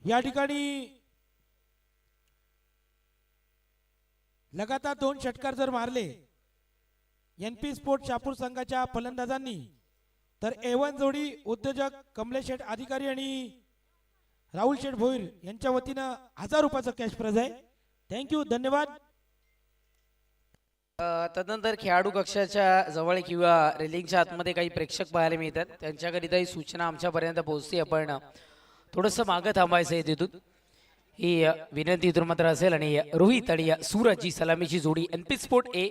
या ठिकाणी लगातार 2 षटकार जर मारले एनपी स्पोर्ट शापूर संघाच्या फलंदाजांनी तर A1 जोडी उद्योजक कमलेश शेठ अधिकारी आणि राहुल शेठ भोईर यांच्या वतीनं 1000 रुपयाचं कॅश प्राइज आहे. थँक्यू, धन्यवाद. तदनंतर खेळाडू कक्षाच्या जवळ किंवा रेलिंगच्या आतमध्ये काही प्रेक्षक पाहायला मिळतात, त्यांच्याकरिताही सूचना आमच्यापर्यंत पोहोचते. आपण थोडंसं मागं थांबायचं आहे तिथून, ही विनंती इथून मात्र असेल. आणि रोहित आणि सूरज जी सलामीची जोडी एनपी स्पोर्ट ए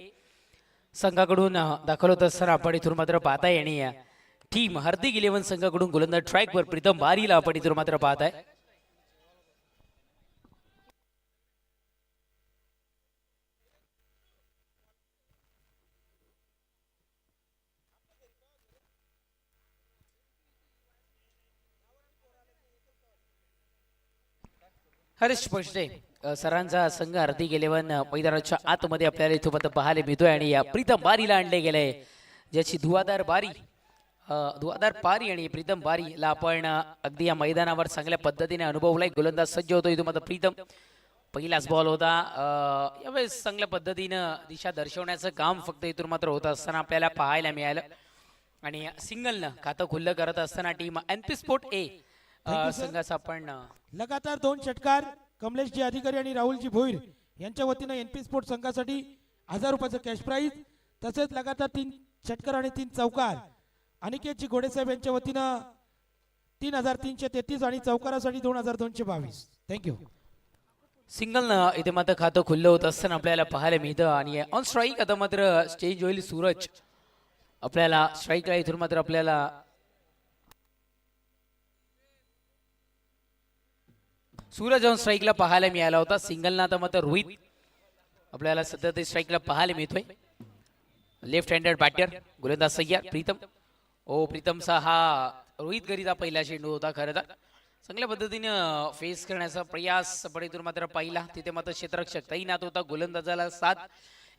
संघाकडून दाखल होत असताना आपण इथून मात्र पाहताय. आणि टीम हार्दिक 11 संघाकडून गोलंदाज ट्रॅकवर प्रीतम बारीला आपण इथून मात्र पाहताय. हरीश पष्टे सरांचा संघ हार्दिक 11 मैदानाच्या आतमध्ये आपल्याला इथं पाहायला मिळतोय. आणि या प्रीतम बारीला आणले गेले, ज्याची धुवाधार पारी आणि प्रीतम बारीला आपण अगदी या मैदानावर चांगल्या पद्धतीने अनुभवलाय. गोलंदाज सज्ज होतो इथं मात्र प्रीतम. पहिलाच बॉल होता, यावेळेस चांगल्या पद्धतीनं दिशा दर्शवण्याचं काम फक्त इथून मात्र होत असताना आपल्याला पाहायला मिळालं. आणि सिंगलनं खातं खुल्लं करत असताना टीम एनपी स्पोर्ट ए संघाचा आपण लगातार 2 षटकार कमलेशजी अधिकारी आणि राहुलजी भोईर यांच्या वतीनं एनपी स्पोर्ट संघासाठी 1000 रुपयाचं कॅश प्राइज. तसेच लगातार 3 षटकार आणि 3 चौकार अनिकेतजी घोडेसाहेब यांच्या वतीनं 3333 आणि चौकारासाठी 2222. थँक्यू. सिंगलनं इथे मात्र खातं खुल्लं होत असताना आपल्याला पाहायला मिळतं. आणि ऑन स्ट्राईक आता मात्र स्टेज होईल सूरज. आपल्याला स्ट्राईकला इथून मात्र आपल्याला सूरज ऑन स्ट्राईकला पाहायला मिळाला होता. सिंगलनं आता मात्र रोहित आपल्याला सध्या ते स्ट्राईकला पाहायला मिळतोय. लेफ्ट हँडेड बॅटर गोलंदाज सय्यद प्रीतम. प्रीतमचा हा रोहित करीता पहिला चेंडू होता. खरं तर चांगल्या पद्धतीने फेस करण्याचा प्रयास पण इथून मात्र पाहिला. तिथे मात्र क्षेत्ररक्षक तैनात होता, गोलंदाजाला साथ.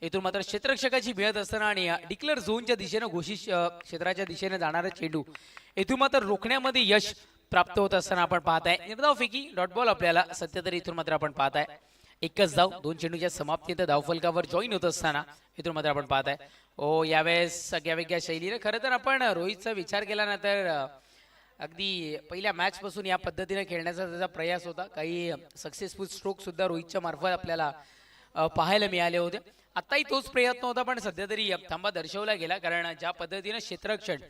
इथून मात्र क्षेत्ररक्षकाची भेट असताना आणि डिक्लेअर झोनच्या दिशेने घोषित क्षेत्राच्या दिशेने जाणारा चेंडू इथून मात्र रोखण्यामध्ये यश प्राप्त होत असताना आपण पाहताय. निर्धाव फेकी डॉट बॉल आपल्याला सध्या तरी इथून मात्र आपण पाहताय. एकच धाव 2 चेंडूच्या समाप्तीत धावफलकावर जॉईन होत असताना इथून मात्र आपण पाहताय. यावेळेस सगळ्या वेगळ्या शैलीने खरं तर आपण रोहितचा विचार केला ना तर अगदी पहिल्या मॅच पासून या पद्धतीने खेळण्याचा त्याचा प्रयास होता. काही सक्सेसफुल स्ट्रोक सुद्धा रोहितच्या मार्फत आपल्याला पाहायला मिळाले होते. आताही तोच प्रयत्न होता, पण सध्या तरी थांबा दर्शवला गेला. कारण ज्या पद्धतीने क्षेत्ररक्षण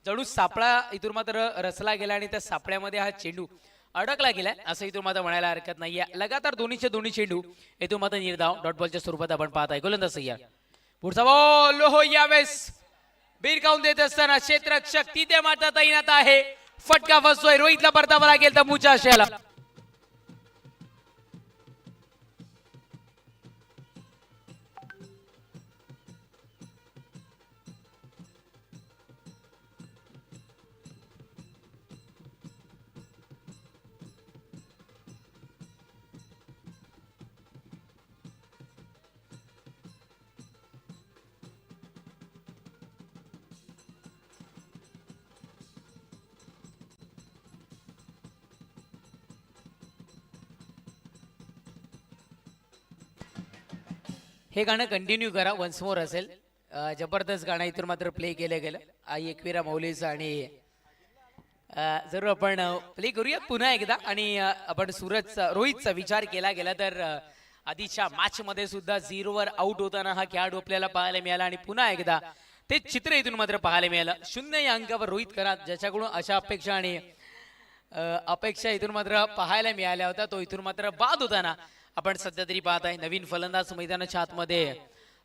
जणू सापळा इथून मात्र रचला गेला आणि त्या सापळ्यामध्ये हा चेंडू अडकला गेलाय असं इथून मात्र म्हणायला हरकत नाहीये. लगातार दोन्ही चेंडू इथून मात्र निर्धाव डॉट बॉलच्या स्वरूपात आपण पाहताय. गोलंदाज सय्यद पुढचा बॉल यावेळेस बिरकावून देत असताना क्षेत्ररक्षक तिथे मात्र तैनात आहे. फटका फसतोय, रोहितला परतावा लागेल तंबूच्या आशयाला. हे गाणं कंटिन्यू करा, वन्स मोर असेल. जबरदस्त गाणं इथून मात्र प्ले केलं गेलं आई एकविरा मौलीचं. आणि जरूर आपण प्ले करूया पुन्हा एकदा. आणि आपण रोहितचा विचार केला गेला तर आधीच्या मॅच मध्ये सुद्धा 0वर आउट होताना हा खेळाडू आपल्याला पाहायला मिळाला. आणि पुन्हा एकदा ते चित्र इथून मात्र पाहायला मिळालं. 0 या अंकावर रोहित करात, ज्याच्याकडून अशा अपेक्षा आणि अपेक्षा इथून मात्र पाहायला मिळाल्या होत्या, तो इथून मात्र बाद होताना आपण सध्या तरी पाहत आहे. नवीन फलंदाज मैदानाच्या आतमध्ये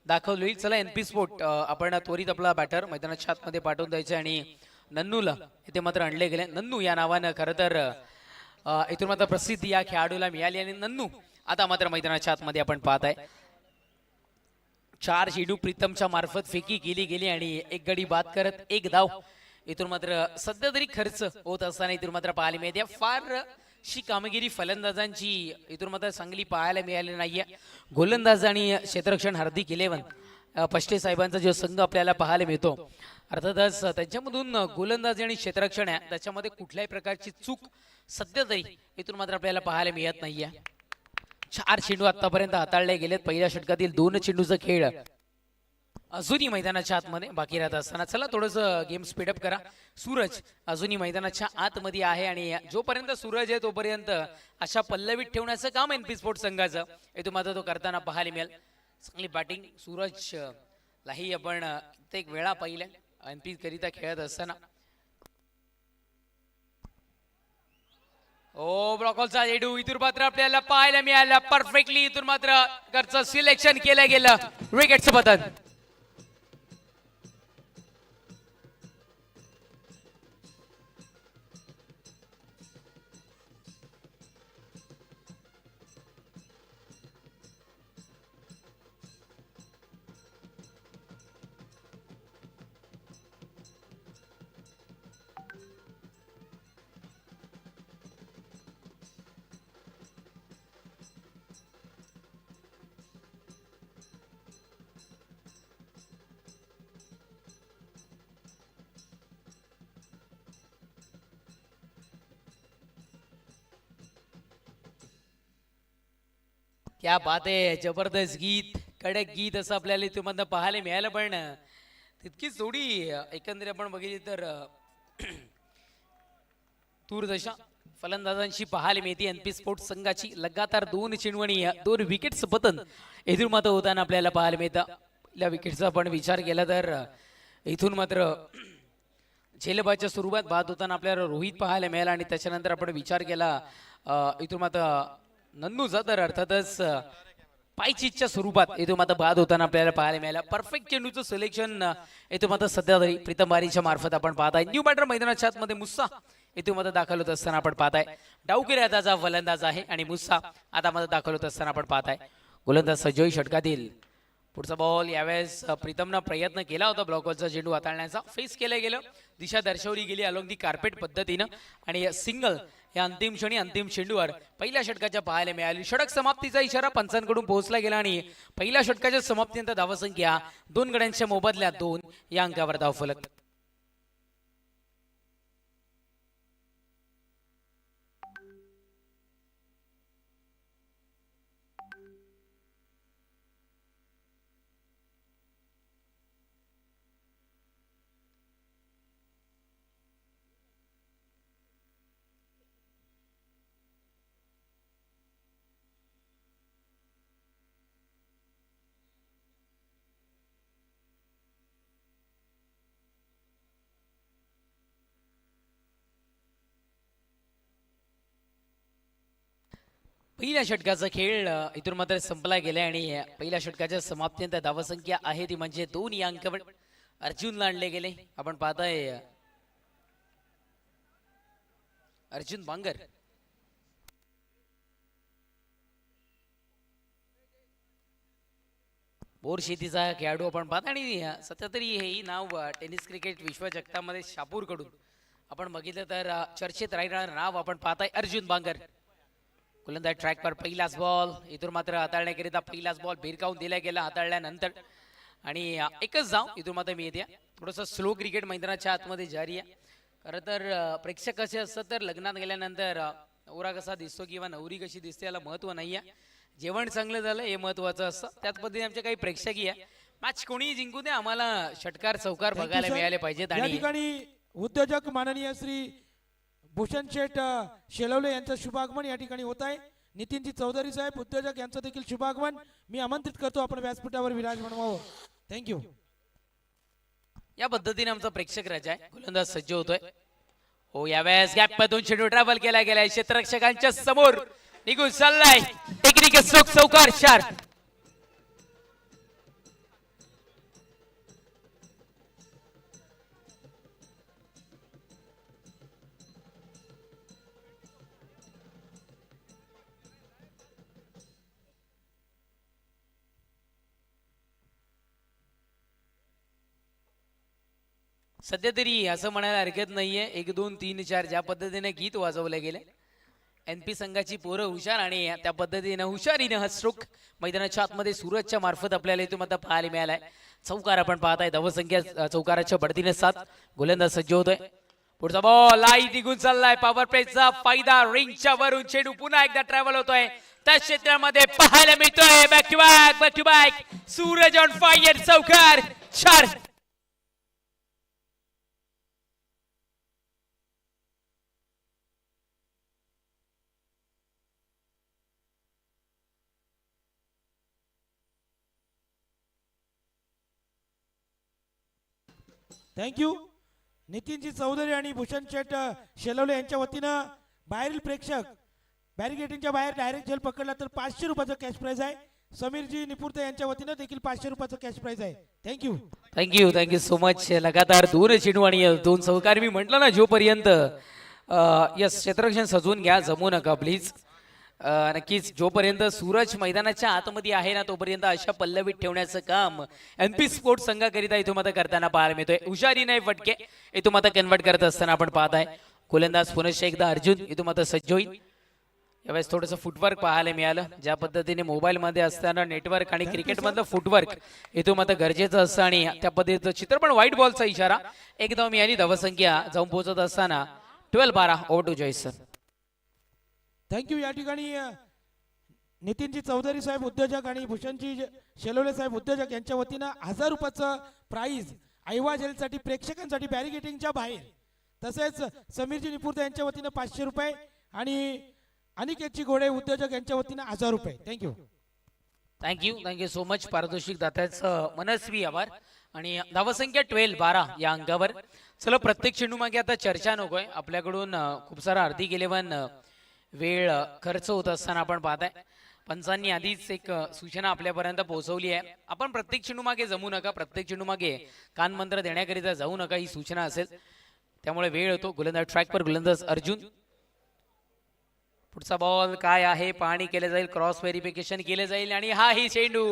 दाखल होईल. चला एनपी स्पोर्ट आपण त्वरित आपला बॅटर मैदानाच्या आतमध्ये पाठवून द्यायचं. आणि नन्नूला इथे मात्र आणले गेले. नन्नू या नावानं खरं तर इथून मात्र प्रसिद्धी या खेळाडूला मिळाली. आणि नन्नू आता मात्र मैदानाच्या आतमध्ये आपण पाहत आहे. 4 चेंडू प्रीतमच्या मार्फत फेकी केली गेली आणि 1 गडी बाद करत 1 धाव इथून मात्र सध्या तरी खर्च होत असताना इथून मात्र पाहायला मिळते. फारशी कामगिरी फलंदाजांची इथून मात्र चांगली पाहायला मिळाली नाहीये. गोलंदाज आणि क्षेत्ररक्षण हार्दिक 11 पष्टे साहेबांचा जो संघ आपल्याला पाहायला मिळतो अर्थातच त्यांच्यामधून गोलंदाजी आणि क्षेत्ररक्षण आहे त्याच्यामध्ये कुठल्याही प्रकारची चूक सध्या तरी इथून मात्र आपल्याला पाहायला मिळत नाहीये. 4 चेंडू आतापर्यंत हाताळले गेलेत. पहिल्या षटकातील 2 चेंडूचा खेळ अजूनही मैदानाच्या आतमध्ये बाकी राहत असताना चला थोडस गेम स्पीडअप करा. सूरज अजूनही मैदानाच्या आतमध्ये आहे आणि जोपर्यंत सूरज आहे तोपर्यंत अशा पल्लवीत ठेवण्याचं काम एनपी स्पोर्ट्स संघाचं इथून मात्र तो करताना पाहायला मिळेल. चांगली बॅटिंग सूरज लाही आपण कित्येक वेळा पाहिलं एनपी करिता खेळत असताना. ओ ब्लॉकॉलचा चेंडू इथून मात्र आपल्याला पाहायला मिळाला परफेक्टली. इथून मात्र घरचं सिलेक्शन केलं गेलं विकेटचं पतन. क्या बात आहे. जबरदस्त गीत कडक गीत असं आपल्याला इथून पाहायला मिळालं. पण तितकीच थोडी एकंदरीत आपण बघितली तर दूरदशा फलंदाजांची पाहायला मिळते एनपी स्पोर्ट्स संघाची. लगातार 2 चेंडू आणि 2 विकेट्स पतन इथून मात्र होताना आपल्याला पाहायला मिळतं. पहिल्या विकेटचा आपण विचार केला तर इथून मात्र झेलबाच्या स्वरूपात बाद होताना आपल्याला रोहित पाहायला मिळाला आणि त्याच्यानंतर आपण विचार केला इथून मात्र नंदूचा तर अर्थातच पायचीच्या स्वरूपात इथून मात्र बाद होताना आपल्याला पाहायला मिळाला. परफेक्ट चेंडूचं सिलेक्शन इथून मात्र सध्या तरी प्रीतम बारीच्या मार्फत आपण पाहताय. न्यू बॅटर मैदानाच्या आतमध्ये मुस्सा इथून मात्र दाखल होत असताना आपण पाहताय. डावकरी आताचा फलंदाज आहे आणि मुस्सा आता मात्र दाखल होत असताना आपण पाहताय. गोलंदाज सजोई षटकातील पुढचा बॉल यावेळेस प्रीतमनं प्रयत्न केला होता ब्लॉकवरचा चेंडू हाताळण्याचा. फेस केलं गेलं. दिशा दर्शवली गेली अलोंग दी कार्पेट पद्धतीनं आणि सिंगल या अंतिम क्षणी अंतिम चेंडूवर पहिल्या षटकाच्या पाहायला मिळाली. षटक समाप्तीचा इशारा पंचांकडून पोहोचला गेला आणि पहिल्या षटकाच्या समाप्तीनंतर धावसंख्या 2 गड्यांच्या मोबदल्यात 2 या अंकावर धावफलक. पहिल्या षटकाचा खेळ इथून मात्र संपला गेला आणि पहिल्या षटकाच्या समाप्तीनंतर धावसंख्या आहे ती म्हणजे 2 या अंकावर अर्जुनला आणले गेले. आपण पाहताय अर्जुन बांगर बोर शेतीचा खेळाडू आपण पाहता आणि सध्या तरी हे नाव टेनिस क्रिकेट विश्वचषकामध्ये शापूर कडून आपण बघितलं तर चर्चेत राहणारं नाव आपण पाहताय अर्जुन बांगर. गोलंदाज ट्रॅक पर पहिलाच बॉल इथून मात्र हाताळण्याकरिता पहिलाच बॉल भिरकावून दिला गेला हाताळल्यानंतर आणि एकच धाव इथून मात्र मिळते. थोडंसं स्लो क्रिकेट मैदानाच्या आतमध्ये जारी आहे. खरं तर प्रेक्षक कसे असतात तर लग्नात गेल्यानंतर नवरा कसा दिसतो किंवा नवरी कशी दिसते याला महत्व नाही आहे. जेवण चांगलं झालं हे महत्वाचं असतं. त्याच पद्धतीने आमचे काही प्रेक्षकही आहे. मॅच कोणी जिंकू दे आम्हाला षटकार चौकार बघायला मिळाले पाहिजेत. या आणि ठिकाणी उद्योजक माननीय श्री भूषण शेठ शेलवले यांचं शुभागमन या ठिकाणी होत आहे. नितीनजी चौधरी साहेब उद्योजक यांचं देखील शुभागमन मी आमंत्रित करतो आपण व्यासपीठावर विराजमान व्हावं. थँक्यू. या पद्धतीने आमचा प्रेक्षक राजा आहे. गोलंदाज सज्ज होतोय. हो यावेळेस गॅप मधून चेंडू ट्रॅव्हल केला गेलाय क्षेत्ररक्षकांच्या समोर निघून चाललाय. टेक्निक स्ट्रोक चौकार 4. सध्या तरी असं म्हणायला हरकत नाहीये 1 2 3 4 ज्या पद्धतीने गीत वाजवले गेले NP संघाची पोरं हुशार आणि त्या पद्धतीनं हुशारीनं हा स्ट्रोक मैदानाच्या आतमध्ये सूरजच्या मार्फत आपल्याला इथून आता पाहायला मिळालाय. चौकार आपण पाहताय, धावसंख्या चौकाराच्या बढतीने 7, गोलंदाज सज्ज होतोय. पुढचा बॉल लाईट निघून चाललाय, पॉवर प्लेचा फायदा, रिंगच्या वरून चेंडू पुन्हा एकदा ट्रॅव्हल होतोय त्या क्षेत्रामध्ये पाहायला मिळतोय. Back to back Suraj on fire, चौकार 4. थँक्यू. नितीनजी चौधरी आणि भूषण शेठ शेलवले यांच्या वतीनं बाहेरील प्रेक्षक बॅरिगेटिंगच्या बाहेर डायरेक्ट झेल पकडला तर 500 रुपयाचं कॅश प्राइज आहे. समीरजी निपुर्ते यांच्या वतीनं देखील 500 रुपयाचं कॅश प्राइज आहे. थँक्यू. Thank you so much. लगातार 2 चेंडू आणि 2 चौकार. मी म्हटलं ना, जोपर्यंत यस क्षेत्ररक्षण सजवून घ्या, जमू नका प्लीज. नक्कीच जोपर्यंत सूरज मैदानाच्या आतमध्ये आहे ना, तोपर्यंत अशा पल्लवीत ठेवण्याचं काम NP स्पोर्ट्स संघाकरिता इथून आता करताना पाहायला मिळतोय. हुशारी नाही फटके इथून आता कन्वर्ट करत असताना आपण पाहताय. गोलंदाज पुनश्च एकदा अर्जुन इथून आता सज्ज होईल. यावेळेस थोडंसं फुटवर्क पाहायला मिळालं. ज्या पद्धतीने मोबाईल मध्ये असताना नेटवर्क आणि क्रिकेट मधलं फुटवर्क इथून आता गरजेचं असतं आणि त्या पद्धतीचं चित्र पण व्हाईट बॉलचा इशारा. एकदा मिळाली, धावसंख्या जाऊन पोहोचत असताना 12-12. Over to Joyce sir. Thank you. या ठिकाणी नितीनजी चौधरी साहेब उद्योजक आणि भूषणजी शेलवले साहेब उद्योजक यांच्या वतीनं 1000 रुपयाचं प्राइज आयवा जेलसाठी प्रेक्षकांसाठी बॅरिगेटिंगच्या बाहेर, तसेच समीरजी निपुर्ते यांच्या वतीनं 500 रुपये आणि अनिकेतची घोडे उद्योजक यांच्या वतीनं 1000 रुपये. थँक्यू. Thank you so much. पारितोषिक दात्याचं मनस्वी आभार. आणि धावसंख्या 12-12 या अंकावर. चला, प्रत्येक चेंडू मागे आता चर्चा नकोय. आपल्याकडून खूप सारा हार्दिक 11 वेळ खर्च होत असताना आपण पाहताय. पंचांनी आधीच एक सूचना आपल्यापर्यंत पोहोचवली आहे. आपण प्रत्येक चेंडू मागे जमू नका, प्रत्येक चेंडू मागे कानमंत्र देण्याकरिता जाऊ नका, ही सूचना असेल. त्यामुळे वेळ होतो. गोलंदाज ट्रॅकवर, गोलंदाज अर्जुन. पुढचा बॉल काय आहे पाहणी केले जाईल, क्रॉस व्हेरिफिकेशन केले जाईल आणि हा ही चेंडू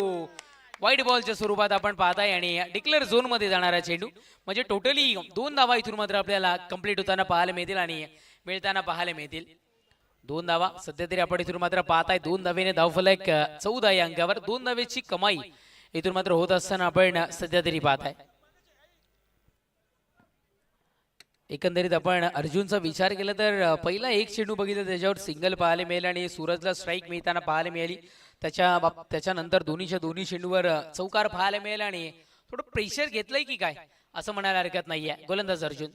व्हाईट बॉलच्या स्वरूपात आपण पाहताय आणि डिक्लेअर झोन मध्ये जाणारा चेंडू. म्हणजे टोटली 2 धावा इथून मात्र आपल्याला कंप्लीट होताना पाहायला मिळतील आणि मिळताना पाहायला मिळतील. 2 धावा सध्या तरी आपण इथून मात्र पाहताय. 2 धावेने धावफलक 14 या अंकावर. 2 धावेची कमाई इथून मात्र होत असताना आपण सध्या तरी पाहताय. एकंदरीत आपण अर्जुनचा विचार केला तर पहिला एक चेंडू बघितला त्याच्यावर सिंगल पाहायला मिळेल आणि सूरजला स्ट्राईक मिळताना पाहायला मिळाली. त्याच्यानंतर दोन्ही चेंडूवर चौकार पाहायला मिळेल आणि थोडं प्रेशर घेतलंय की काय असं म्हणायला हरकत नाहीये. गोलंदाज अर्जुन.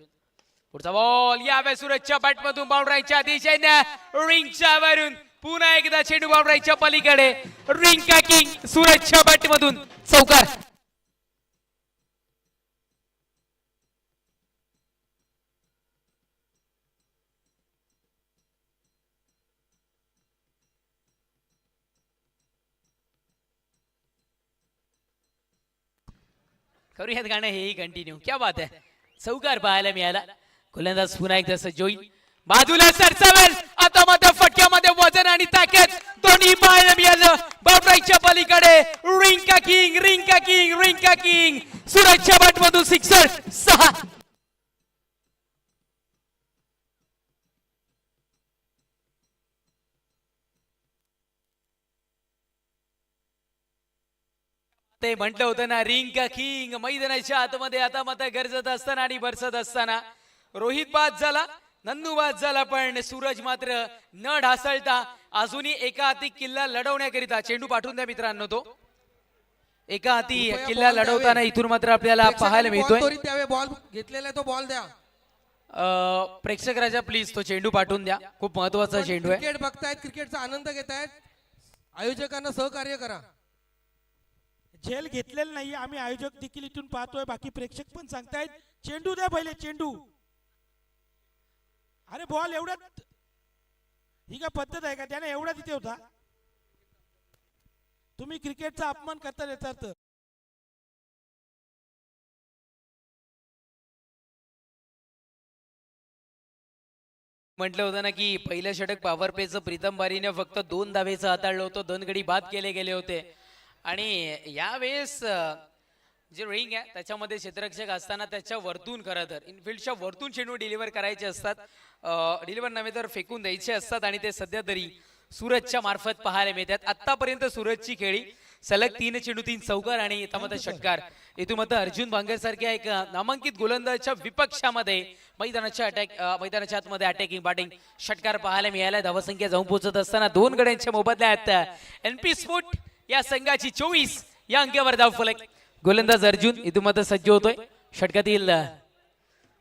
पुढचा बॉल यावेळेस सूरजच्या बॅटमधून बाउंड्राईच्या दिशेने रिंगच्या वरून पुन्हा एकदा चेंडू बाउंड्राईच्या पलीकडे. रिंग किंग सूरजच्या बॅटमधून चौकार. करूयात गाणं हेही कंटिन्यू. क्या बात आहे. चौकार पाहायला मिळाला. गोलंदाज पुन्हा एकदा सज्ज होईल. बाजूला सरसावेल. आता मात्र फटक्यामध्ये वजन आणि ताकद दोन्ही पाहायला मिळालं. बाउंड्राईच्या पलीकडे रिंग किंग सूरजच्या बॅटमधून सिक्सर 6. ते म्हटलं होतं ना, रिंग किंग मैदानाच्या आतमध्ये आता मात्र गरजत असताना आणि बरसत असताना रोहित बाद झाला, नन्नू बाद झाला, पण सूरज मात्र न ढासळता अजूनही एका हाती किल्ला लढवण्याकरिता चेंडू पाठवून द्या मित्रांनो. तो एका हाती किल्ला लढवताना इथून मात्र आपल्याला पाहायला मिळतोय. बॉल घेतलेला तो बॉल द्या. प्रेक्षक राजा प्लीज तो चेंडू पाठवून द्या. खूप महत्वाचा चेंडू आहे. क्रिकेट बघतायत, क्रिकेटचा आनंद घेतायत. आयोजकांना सहकार्य करा. झेल घेतलेलं नाही, आम्ही आयोजक देखील इथून पाहतोय, बाकी प्रेक्षक पण सांगतायत चेंडू द्या पहिले चेंडू. अरे बॉल एवढ्यात, ही काय पद्धत आहे का? त्याने एवढा तिथे होता. तुम्ही क्रिकेटचा अपमान करता येतात. म्हटलं होतं ना की पहिलं षटक पॉवर प्लेचं प्रीतम बारीने फक्त 2 धावेचं हाताळलं होतं. 2 गडी बाद केले गेले होते आणि यावेळेस जे रिंग आहे त्याच्यामध्ये क्षेत्ररक्षक असताना त्याच्या वरतून खरं तर इनफिल्डच्या वरतून चेंडू डिलिव्हर करायचे असतात, डिलिव्हर नव्हे तर फेकून द्यायचे असतात आणि ते सध्या तरी सूरजच्या मार्फत पाहायला मिळतात. आतापर्यंत सूरजची खेळी सलग 3 चेंडू 3 चौकार आणि त्यामध्ये षटकार. इथून मात्र अर्जुन बांगर सारख्या एक नामांकित गोलंदाजच्या विपक्षामध्ये मैदानाच्या आतमध्ये अटॅकिंग बॅटिंग षटकार पाहायला मिळाला. धावसंख्या जाऊन पोहोचत असताना 2 गड्यांच्या मोबदल्यात एनपी स्पोर्ट या संघाची 24 या अंकावर धावफलक. गोलंदाज अर्जुन इथून मात्र सज्ज होतोय. षटकातील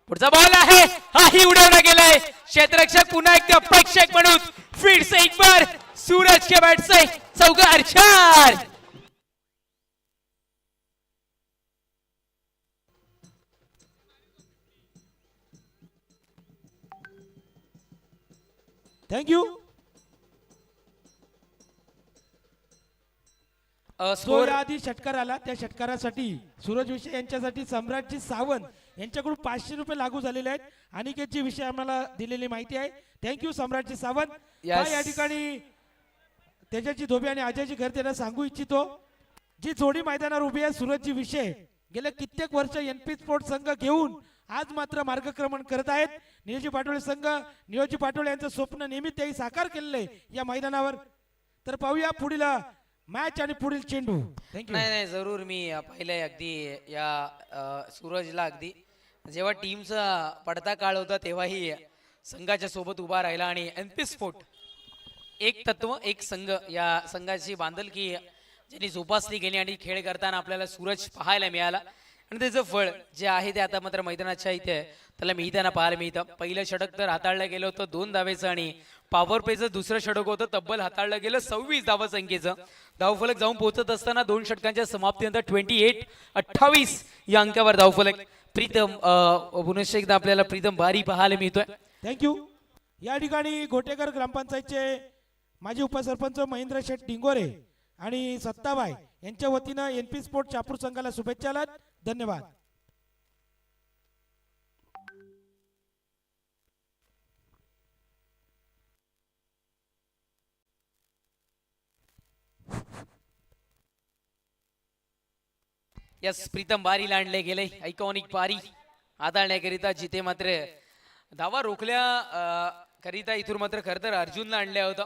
पुढचा बॉल आहे, हाही उडवला गेलाय. क्षेत्ररक्षक पुन्हा एकदा प्रेक्षक म्हणून फिर से एक बार सूरज के बॅट से चौकार 4. थँक्यू. जो स्कोर याआधी षटकार आला त्या षटकारासाठी सूरज विषय यांच्यासाठी सम्राटजी सावंत यांच्याकडून 500 रुपये लागू झालेले आहेत. अनिकेतची विषय आम्हाला दिलेली माहिती आहे. थँक्यू सम्राटजी सावंत. Yes. या ठिकाणी तेजाची धोबी आणि अजयजी घर त्यांना सांगू इच्छितो, जी जोडी मैदानावर उभी आहे सूरजजी विषय गेल्या कित्येक वर्ष एनपी स्पोर्ट संघ घेऊन आज मात्र मार्गक्रमण करत आहेत. नियोजी पाटोळे संघ, नियोजी पाटोळे यांचं स्वप्न नेहमी तेही साकार केलेलं आहे या मैदानावर. तर पाहूया पुढील मॅच आणि पुढील चेंडू. थँक्यू. नाही नाही जरूर मी पाहिलंय अगदी या सूरजला अगदी जेव्हा टीमचा पडता काळ होता तेव्हाही संघाच्या सोबत उभा राहिला आणि एनपी स्पोर्ट एक तत्व एक संघ या संघाची बांधलकी ज्यांनी जोपासली गेली आणि खेळ करताना आपल्याला सूरज पाहायला मिळाला आणि त्याचं फळ जे आहे ते आता मात्र मैदानाच्या इथे त्याला मिळताना पाहायला मिळतं. पहिलं षटक तर हाताळलं गेलं होतं 2 धावेचं आणि पॉवर प्लेचं दुसरं षटक होतं तब्बल हाताळलं गेलं 26 धावसंख्येचं. धावफलक जाऊन पोहोचत असताना 2 षटकांच्या समाप्तीनंतर 28-28 या अंकावर धावफलक. प्रीतम पुनश्च एकदा आपल्याला प्रीतम भारी पाहायला मिळतोय. थँक्यू. या ठिकाणी गोटेकर ग्रामपंचायतचे माजी उपसरपंच महेंद्र शेठ डिंगोरे आणि सत्ताबाई यांच्या वतीनं एनपी स्पोर्ट चापूर संघाला शुभेच्छा. धन्यवाद. यस प्रीतम बारी लांडले गेले आयकॉनिक बारी हाताळण्याकरिता जिथे मात्र धावा रोखल्या करिता इथून मात्र खरं तर अर्जुनला आणलं होतं.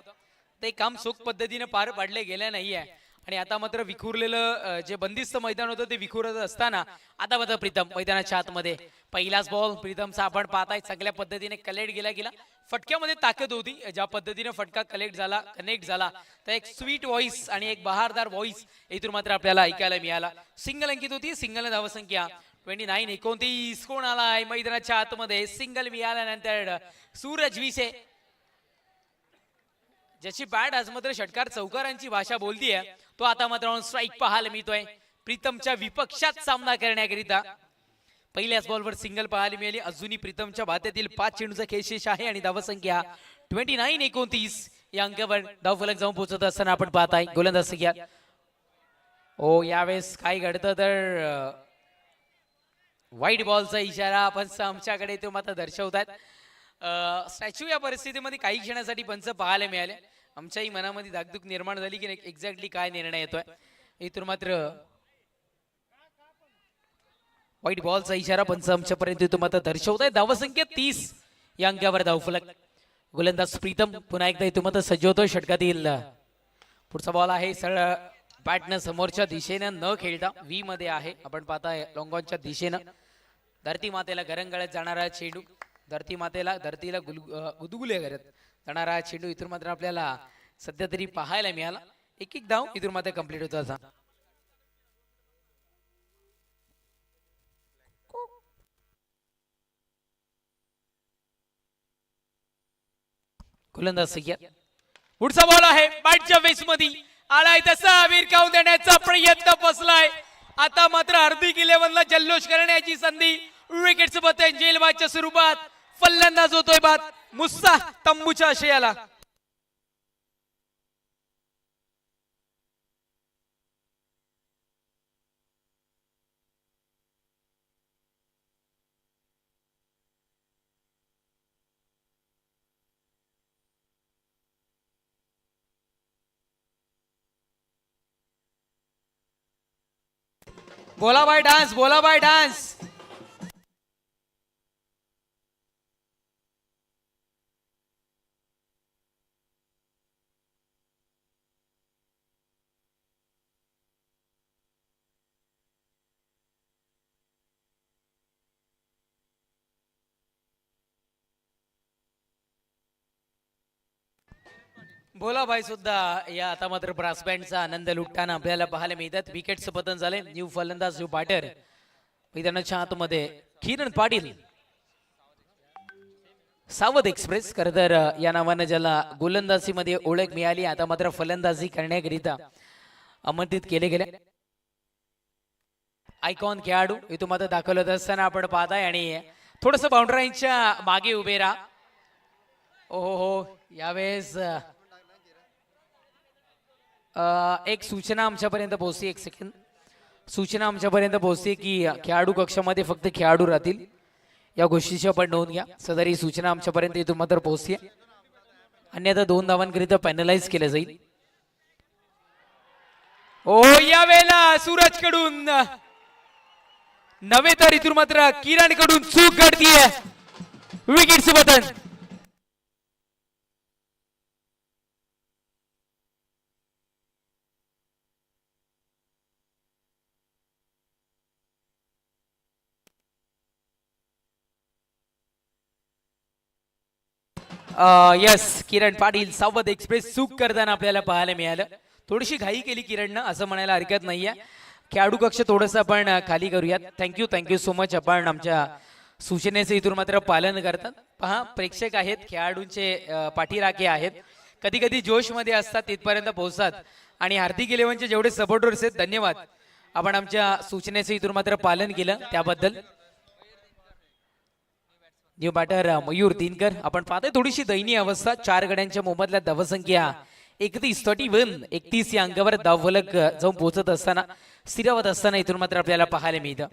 ते काम चोख पद्धतीने पार पाडले गेले नाही आहे आणि आता मात्र विखुरलेलं जे बंदिस्त मैदान होतं ते विखुरत असताना आता मात्र प्रीतम मैदानाच्या आतमध्ये पहिलाच बॉल प्रीतमचा आपण पाहताय चांगल्या पद्धतीने कलेक्ट गेला फटक्यामध्ये ताकद होती. ज्या पद्धतीने फटका कनेक्ट झाला तर एक स्वीट व्हॉइस आणि एक बहारदार व्हॉइस इथून मात्र आपल्याला ऐकायला मिळाला. सिंगल अंकित होती. सिंगल धावसंख्या 29-29 कोण आलाय मैदानाच्या आतमध्ये. सिंगल मिळाल्यानंतर सूरज विसे ज्याची बॅट आज मात्र षटकार चौकारांची भाषा बोलतीये तो आता मात्र ऑन स्ट्राईक पाहायला मिळतोय. प्रीतमच्या विपक्षात सामना करण्याकरिता पहिल्याच बॉलवर सिंगल पाहायला मिळाली. अजूनही प्रीतमच्या भात्यातील 5 चेंडूचा खेळशेष आहे आणि धावसंख्या 29-29 या अंकावर धावफलक जाऊन पोहोचत असताना आपण पाहताय गोलंदाज संख्या. ओ यावेळेस काय घडतं तर व्हाईट बॉलचा इशारा पंच आमच्याकडे तो मात्र दर्शवतात. स्टॅच्यू या परिस्थितीमध्ये काही क्षणासाठी पंच पाहायला मिळाले. आमच्याही मनामध्ये धाकधूक निर्माण झाली की एक्झॅक्टली काय निर्णय येतोय. इथून मात्र व्हाईट बॉलचा इशारा पंच आमच्यापर्यंत इथून मात्र दर्शवत आहे. धावसंख्या 30 या अंकावर धावफलक. गोलंदाज प्रीतम पुन्हा एकदा इथून मात्र सज्ज होतोय. षटकातील पुढचा बॉल आहे सरळ बॅटनं समोरच्या दिशेनं न खेळता व्ही मध्ये आहे. आपण पाहताय लॉंगॉनच्या दिशेनं धरती मातेला गरंगळत जाणारा चेंडू धरतीला गुदगुले करत जाणारा चेंडू इथून मात्र आपल्याला सध्या तरी पाहायला मिळाला. एक धाव इथून मात्र कंप्लीट होत असा. गोलंदाज सय्यद. पुढचा बॉल आहे बॅटच्या बेस मध्ये आलाय तसा विरकावून देण्याचा प्रयत्न फसलाय. आता मात्र हार्दिक 11ला जल्लोष करण्याची संधी. विकेटचं पतन जेलबादच्या स्वरूपात फलंदाज होतोय बाद मुस्सा तंबूच्या आशयाला. बोला बाय डान्स, बोला बाय डान्स. बोला भाई सुद्धा या आता मात्र ब्रास बँडचा आनंद लुटताना आपल्याला पाहायला मिळतात. विकेटचं पतन झाले. न्यू फलंदाज न्यू बॅटर मैदानाच्या आतमध्ये किरण पाटील. सावध एक्सप्रेस खरं तर या नावानं ज्याला गोलंदाजीमध्ये ओळख मिळाली, आता मात्र फलंदाजी करण्याकरिता आमंत्रित केले गेले. आयकॉन खेळाडू इथून मात्र दाखवलं असताना आपण पाहताय आणि थोडस बाउंड्राईनच्या मागे उभे राहा. ओहो हो, यावेळेस एक सूचना आमच्यापर्यंत पोहोचली. एक सेकंड, सूचना आमच्यापर्यंत पोहोचली की खेळाडू कक्षामध्ये फक्त खेळाडू राहतील. या गोष्टीची आपण नोंद घ्या. सदर ही सूचना आमच्यापर्यंत इथून मात्र पोहोचली. अन्यथा 2 धावांकरिता पॅनलाइज केलं जाईल. ओ यावेळेला सूरज कडून नव्हे तर इथून मात्र किरण कडून चूक घडतीये. विकेटचं पतन. यस, किरण पाटील सावध एक्सप्रेस चूक करताना आपल्याला पाहायला मिळालं. थोडीशी घाई केली किरणनं असं म्हणायला हरकत नाहीये. खेळाडू कक्ष थोडंसं आपण खाली करूयात. Thank you so much. आपण आमच्या सूचनेचे इथून मात्र पालन करतात. पहा, प्रेक्षक आहेत, खेळाडूंचे पाठीराखे आहेत, कधी कधी जोशमध्ये असतात, तिथपर्यंत पोहोचतात. आणि हार्दिक इलेव्हनचे जेवढे सपोर्टर्स आहेत, धन्यवाद. आपण आमच्या सूचनेचे इथून मात्र पालन केलं त्याबद्दल. New batter Mayur Dinkar. आपण पाहतोय थोडीशी दयनीय अवस्था. 4 गड्यांच्या मोबदल्यात धावसंख्या 31 या अंकावर धावफलक जाऊन पोहोचत असताना, स्थिरावत असताना इथून मात्र आपल्याला पाहायला मिळतं.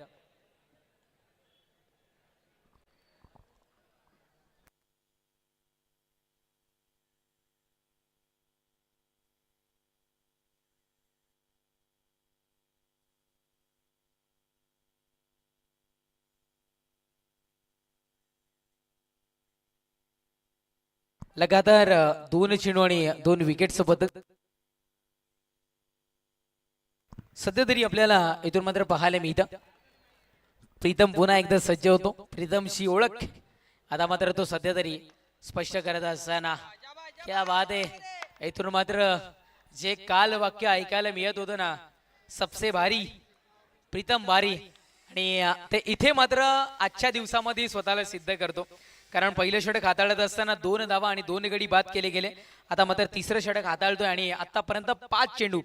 लगातार 2 चेंडू आणि 2 विकेटचं पदक सध्या तरी आपल्याला इथून मात्र पाहायला मिळतं. प्रीतम पुन्हा एकदा सज्ज होतो. प्रीतमची ओळख आता मात्र तो सध्या तरी स्पष्ट करत असताना क्या बात आहे. इथून मात्र जे काल वाक्य ऐकायला मिळत होतं ना, सबसे भारी प्रीतम भारी, आणि ते इथे मात्र आजच्या दिवसामध्ये स्वतःला सिद्ध करतो. कारण पहिलं षटक हाताळत असताना 2 धावा आणि 2 गडी बाद केले गेले. आता मात्र तिसरं षटक हाताळतोय आणि आतापर्यंत 5 चेंडू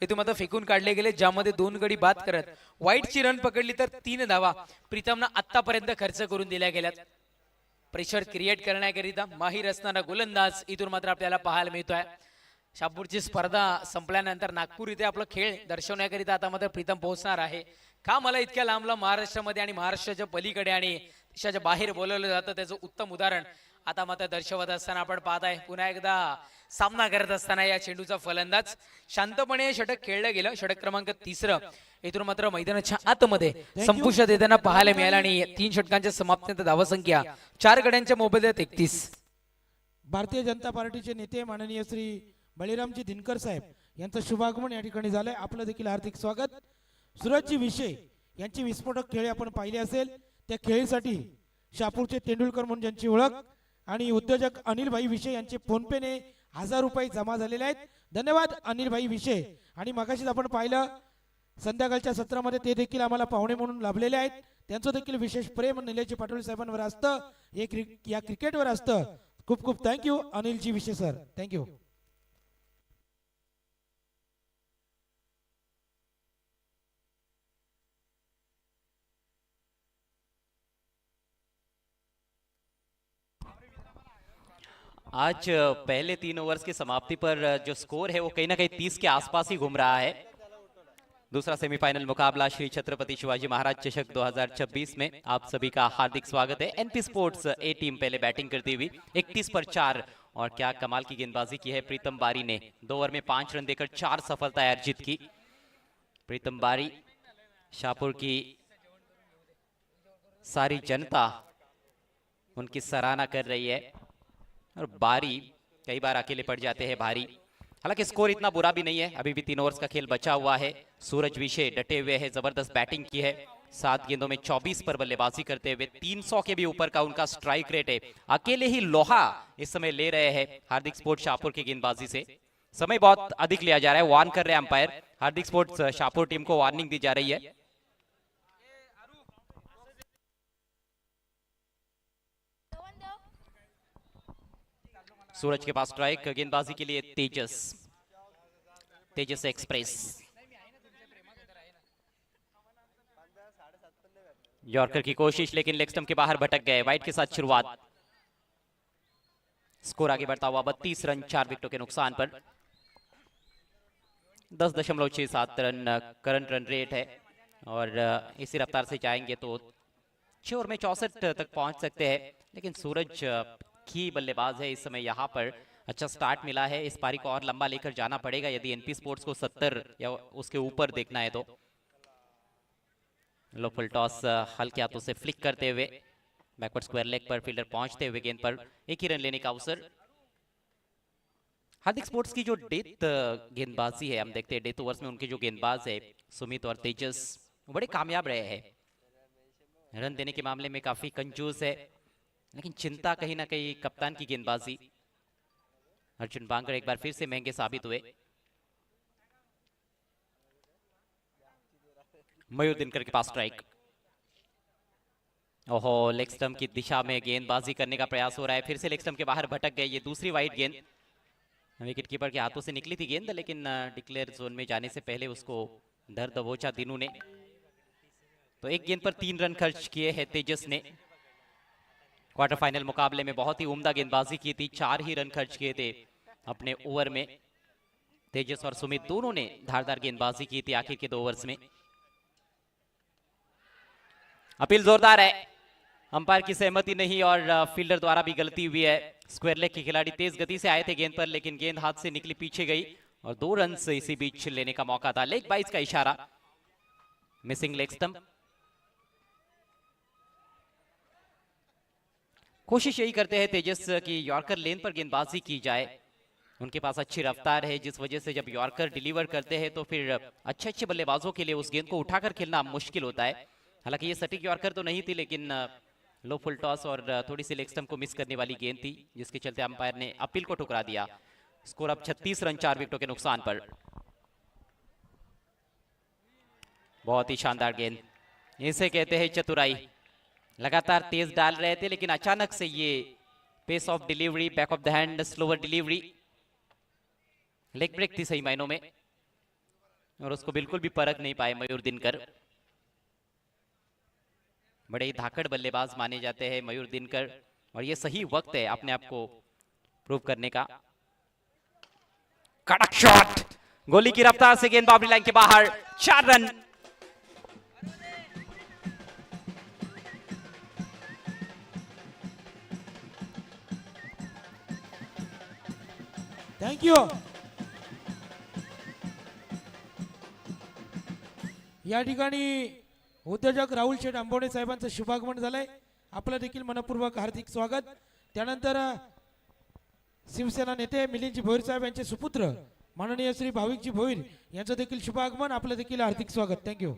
इथून मात्र फेकून काढले गेले, ज्यामध्ये 2 गडी बाद करत वाईटची रन पकडली तर 3 धावा प्रीतमनं आतापर्यंत खर्च करून दिल्या गेल्यात. प्रेशर क्रिएट करण्याकरिता माहीर असणारा गोलंदाज इथून मात्र आपल्याला पाहायला मिळतोय. शहापूरची स्पर्धा संपल्यानंतर नागपूर इथे आपला खेळ दर्शवण्याकरिता आता मात्र प्रीतम पोहोचणार आहे. का मला इतक्या लांब महाराष्ट्रामध्ये आणि महाराष्ट्राच्या पलीकडे आणि देशाच्या बाहेर बोलवलं जातं, त्याचं उत्तम उदाहरण आता मात्र दर्शवत असताना आपण पाहताय. पुन्हा एकदा सामना करत असताना या चेंडूचा फलंदाज शांतपणे षटक खेळलं गेलं. षटक क्रमांक 3 इथून मात्र मैदानाच्या आतमध्ये संपुष्टात येताना पाहायला मिळालं आणि 3 षटकांच्या समाप्तीनंतर धावसंख्या 4 गड्यांच्या मोबदल्यात 31. भारतीय जनता पार्टीचे नेते माननीय श्री बळीरामजी दिनकर साहेब यांचं शुभागमन या ठिकाणी झालंय. आपलं देखील हार्दिक स्वागत. सूरजजी विषय यांची विस्फोटक खेळी आपण पाहिली असेल. त्या खेळीसाठी शहापूरचे तेंडुलकर म्हणून ज्यांची ओळख आणि उद्योजक अनिल भाई विषय यांचे फोनपेने 1000 रुपये जमा झालेले आहेत. धन्यवाद अनिल भाई विषय. आणि मगाशीच आपण पाहिलं संध्याकाळच्या सत्रामध्ये ते देखील आम्हाला पाहुणे म्हणून लाभलेले आहेत. त्यांचं देखील विशेष प्रेम निलेश पाटोळे साहेबांवर असतं, या क्रिकेटवर असतं. खूप खूप थँक्यू अनिलजी विषय सर, थँक्यू. आज पहले 3 ओवर्स की समाप्ति पर जो स्कोर है वो कहीं ना कहीं 30 के आसपास ही घूम रहा है. दूसरा सेमीफाइनल मुकाबला श्री छत्रपति शिवाजी महाराज चषक 2026 में आप सभी का हार्दिक स्वागत है. एनपी स्पोर्ट्स ए टीम पहले बैटिंग करती हुई 31 पर 4 और क्या कमाल की गेंदबाजी की है प्रीतम बारी ने. 2 ओवर में 5 रन देकर 4 सफलताएं अर्जित की. प्रीतम बारी शाहपुर की सारी जनता उनकी सराहना कर रही है और बारी कई बार अकेले पड़ जाते हैं भारी। हालांकि स्कोर इतना बुरा भी नहीं है, अभी भी 3 ओवर्स का खेल बचा हुआ है। सूरज विशे डटे हुए हैं, जबरदस्त बैटिंग की है, 7 गेंदों में 24 पर बल्लेबाजी करते हुए 300 के भी ऊपर का उनका स्ट्राइक रेट है। अकेले ही लोहा इस समय ले रहे हैं हार्दिक स्पोर्ट्स शाहपुर की गेंदबाजी से। समय बहुत अधिक लिया जा रहा है, वार्न कर रहे हैं अंपायर। हार्दिक स्पोर्ट्स शाहपुर टीम को वार्निंग दी जा रही है। सूरज के पास स्ट्राइक, गेंदबाजी के लिए तेजस एक्सप्रेस। यॉर्कर की कोशिश लेकिन लेग स्टंप के बाहर भटक गए। वाइड के साथ शुरुआत, स्कोर आगे बढ़ता हुआ 32 रन 4 विकेटों के नुकसान पर। 10.67 रन करंट रन रेट है और इसी रफ्तार से जाएंगे तो 6 ओवर में 64 तक पहुंच सकते हैं। लेकिन सूरज की बल्लेबाज है इस समय, यहाँ पर अच्छा स्टार्ट मिला है। इस पारी को और लंबा लेकर जाना पड़ेगा यदि एनपी स्पोर्ट्स को 70 या उसके ऊपर देखना है तो। लो फुल टॉस हल्के हाथों से फ्लिक करते हुए बैकवर्ड स्क्वायर लेग पर फील्डर पहुंचते हुए गेंद पर एक ही रन लेने का अवसर। हार्दिक स्पोर्ट्स की जो डेथ गेंदबाजी है, हम देखते हैं डेथ ओवर्स में उनके जो गेंदबाज है सुमित और तेजस बड़े कामयाब रहे हैं। रन देने के मामले में काफी कंजूस है, लेकिन चिंता कहीं ना कहीं कप्तान की गेंदबाजी। अर्जुन बांगर एक बार फिर से महंगे साबित हुए। मयूर दिनकर के पास स्ट्राइक। ओहो, लेग स्टंप की दिशा में गेंदबाजी करने का प्रयास हो रहा है, फिर से लेग स्टंप के बाहर भटक गए। ये दूसरी वाइड गेंद विकेट कीपर के हाथों से निकली थी गेंद, लेकिन डिक्लेयर जोन में जाने से पहले उसको धर दबोचा दिनू ने। तो एक गेंद पर 3 रन खर्च किए हैं तेजस ने। क्वार्टर फाइनल मुकाबले में बहुत ही उम्दा गेंदबाजी की थी, 4 ही रन खर्च किए थे अपने ओवर में। तेजस और सुमित दोनों ने धारदार गेंदबाजी की थी आखिर के 2 ओवर्स में। अपील जोरदार है, अंपायर की सहमति नहीं और फील्डर द्वारा भी गलती हुई है। स्क्वायर लेग के खिलाड़ी तेज गति से आए थे गेंद पर, लेकिन गेंद हाथ से निकली पीछे गई और 2 रन से इसी बीच लेने का मौका था। लेग बाइस का इशारा, मिसिंग लेग स्टंप। कोशिश यही करते हैं तेजस की यॉर्कर लेन पर गेंदबाजी की जाए। उनके पास अच्छी रफ्तार है, जिस वजह से जब यॉर्कर डिलीवर करते हैं तो फिर अच्छे अच्छे बल्लेबाजों के लिए उस गेंद को उठाकर खेलना मुश्किल होता है। हालांकि ये सटीक यॉर्कर तो नहीं थी, लेकिन लो फुल टॉस और थोड़ी सी लेग स्टंप को मिस करने वाली गेंद थी, जिसके चलते अंपायर ने अपील को ठुकरा दिया। स्कोर अब 36 रन 4 विकेटों के नुकसान पर। बहुत ही शानदार गेंद, इसे कहते हैं चतुराई। लगातार तेज डाल रहे थे, लेकिन अचानक से ये pace of delivery, back of the hand slower delivery, leg break थी सही मायनों में और उसको बिल्कुल भी परख नहीं पाए मयूर दिनकर। बड़े ही धाकड़ बल्लेबाज माने जाते हैं मयूर दिनकर और ये सही वक्त है अपने आप को प्रूव करने का। कड़क शॉट, गोली की रफ्तार से गेंद बाउंड्री लाइन के बाहर, 4 रन। Thank you. या ठिकाणी उद्योजक राहुल शेठ आंबवणे साहेबांचं शुभागमन झालंय, आपलं देखील मनपूर्वक हार्दिक स्वागत। त्यानंतर शिवसेना नेते मिलिंदजी भोईर साहेब यांचे सुपुत्र माननीय श्री भाविकजी भोईर यांचं देखील शुभागमन, आपलं देखील हार्दिक स्वागत। थँक्यू।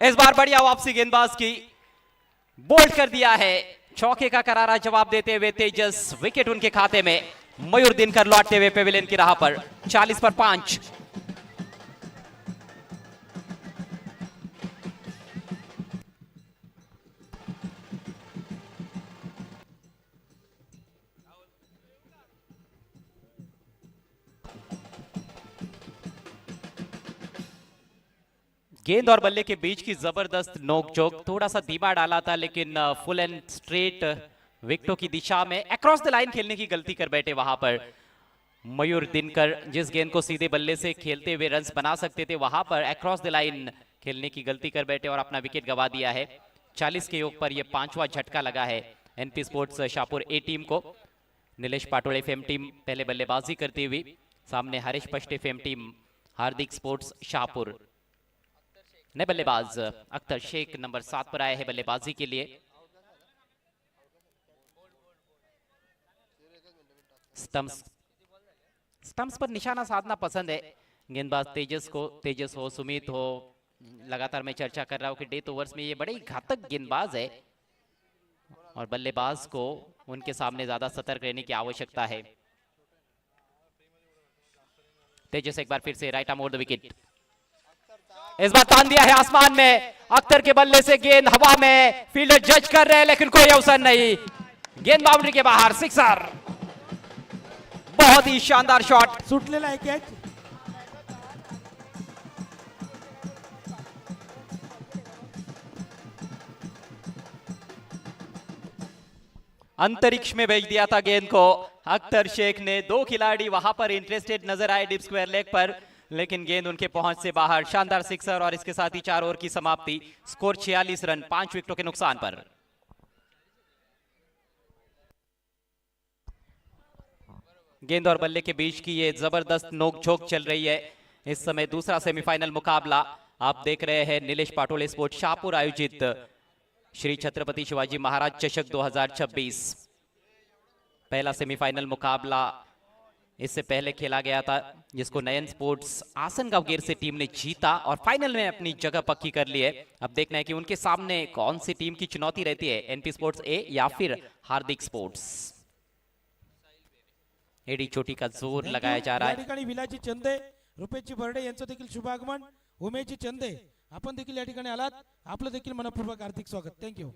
इस बार बढ़िया वापसी गेंदबाज की, बोल्ड कर दिया है, चौके का करारा जवाब देते हुए तेजस। विकेट उनके खाते में, मयूर दिनकर लौटते हुए पेविलियन की राह पर, 40 पर 5। गेंद और बल्ले के बीच की जबरदस्त नोकझोंक, थोड़ा सा धीमा डाला था, लेकिन फुल एंड स्ट्रेट विकेटों की दिशा में अक्रॉस द लाइन खेलने की गलती कर बैठे वहां पर मयूर दिनकर। जिस गेंद को सीधे बल्ले से खेलते हुए रन्स बना सकते थे, वहां पर अक्रॉस द लाइन खेलने की गलती कर बैठे और अपना विकेट गवा दिया है। 40 के योग पर यह 5वां झटका लगा है एनपी स्पोर्ट्स शाहपुर ए टीम को। नीलेश पाटोळे फेम टीम पहले बल्लेबाजी करती हुई, सामने हरीश पष्टे फेम टीम हार्दिक स्पोर्ट्स शाहपुर। नए बल्लेबाज अख्तर शेख नंबर 7 पर आए हैं बल्लेबाजी के लिए। स्टंप्स स्टंप्स पर निशाना साधना पसंद है गेंदबाज तेजस हो सुमित हो, लगातार मैं चर्चा कर रहा हूं कि डेथ ओवर्स में ये बड़े ही घातक गेंदबाज है और बल्लेबाज को उनके सामने ज्यादा सतर्क रहने की आवश्यकता है। तेजस एक बार फिर से right arm over the wicket, इस बार तान दिया है आसमान में, अख्तर के बल्ले से गेंद हवा में, फील्डर जज कर रहे हैं लेकिन कोई अवसर नहीं, गेंद बाउंड्री के बाहर, सिक्सर। बहुत ही शानदार शॉट। सुटलेला आहे कॅच. अंतरिक्ष में भेज दिया था गेंद को अख्तर शेख ने। दो खिलाड़ी वहां पर इंटरेस्टेड नजर आए डीप स्क्वायर लेग पर, लेकिन गेंद उनके पहुंच से बाहर। शानदार सिक्सर और इसके साथ ही 4 ओवर की समाप्ति। स्कोर 46 रन 5 विकेटों के नुकसान पर। गेंद और बल्ले के बीच की ये जबरदस्त नोकझोंक चल रही है इस समय। दूसरा सेमीफाइनल मुकाबला आप देख रहे हैं नीलेश पाटोले स्पोर्ट्स शाहपुर आयोजित श्री छत्रपति शिवाजी महाराज चषक 2026। पहला सेमीफाइनल मुकाबला इससे पहले खेला गया था जिसको नयन स्पोर्ट्स आसनगांव गिर से टीम ने जीता और फाइनल में अपनी जगह पक्की कर ली है। अब देखना है कि उनके सामने कौन सी टीम की चुनौती रहती है, एनपी स्पोर्ट्स ए या फिर हार्दिक स्पोर्ट्स। एडी चोटी का जोर लगाया जा रहा या है। ठिकाणी विलाची चंदे, रुपेशजी बर्डे यांचं देखील शुभागमन. उमेशजी चंदे आपण देखील या ठिकाणी आलात, आपलं देखील मनपूर्वक हार्दिक स्वागत. थँक्यू.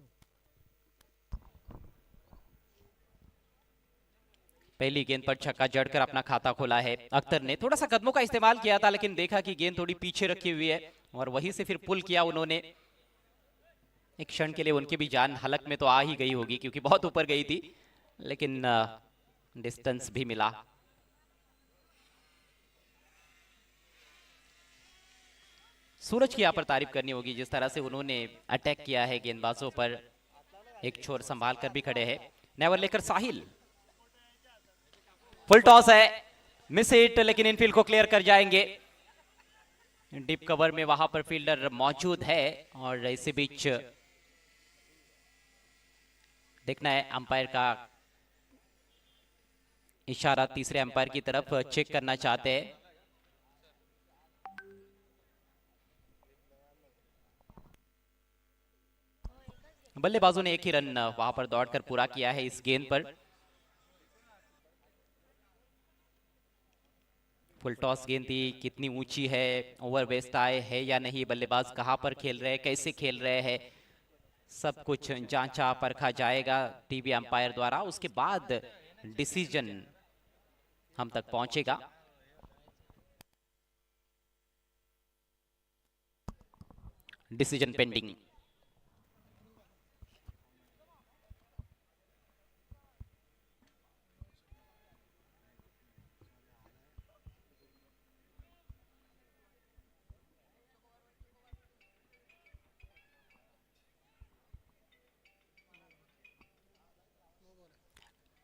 पहली गेंद पर छक्का जड़कर अपना खाता खोला है अख्तर ने। थोड़ा सा कदमों का इस्तेमाल किया था लेकिन देखा कि गेंद थोड़ी पीछे रखी हुई है और वहीं से फिर पुल किया उन्होंने। एक क्षण के लिए उनकी भी जान हलक में तो आ ही गई होगी क्योंकि बहुत ऊपर गई थी, लेकिन डिस्टेंस भी मिला। सूरज की यहाँ पर तारीफ करनी होगी जिस तरह से उन्होंने अटैक किया है गेंदबाजों पर। एक छोर संभाल कर भी खड़े हैं। नेवर लेकर साहिल, फुल टॉस है, मिस हिट, लेकिन इनफील्ड को क्लियर कर जाएंगे। डीप कवर में वहां पर फील्डर मौजूद है और इसी बीच देखना है अंपायर का इशारा तीसरे अंपायर की तरफ चेक करना चाहते हैं। बल्लेबाजों ने एक ही रन वहां पर दौड़कर पूरा किया है इस गेंद पर। फुल टॉस गेंद थी, कितनी ऊंची है, ओवर वेस्ट आए है या नहीं, बल्लेबाज कहां पर खेल रहे हैं, कैसे खेल रहे हैं, सब कुछ जांचा परखा जाएगा टीवी अंपायर द्वारा। उसके बाद डिसीजन हम तक पहुंचेगा। Decision pending.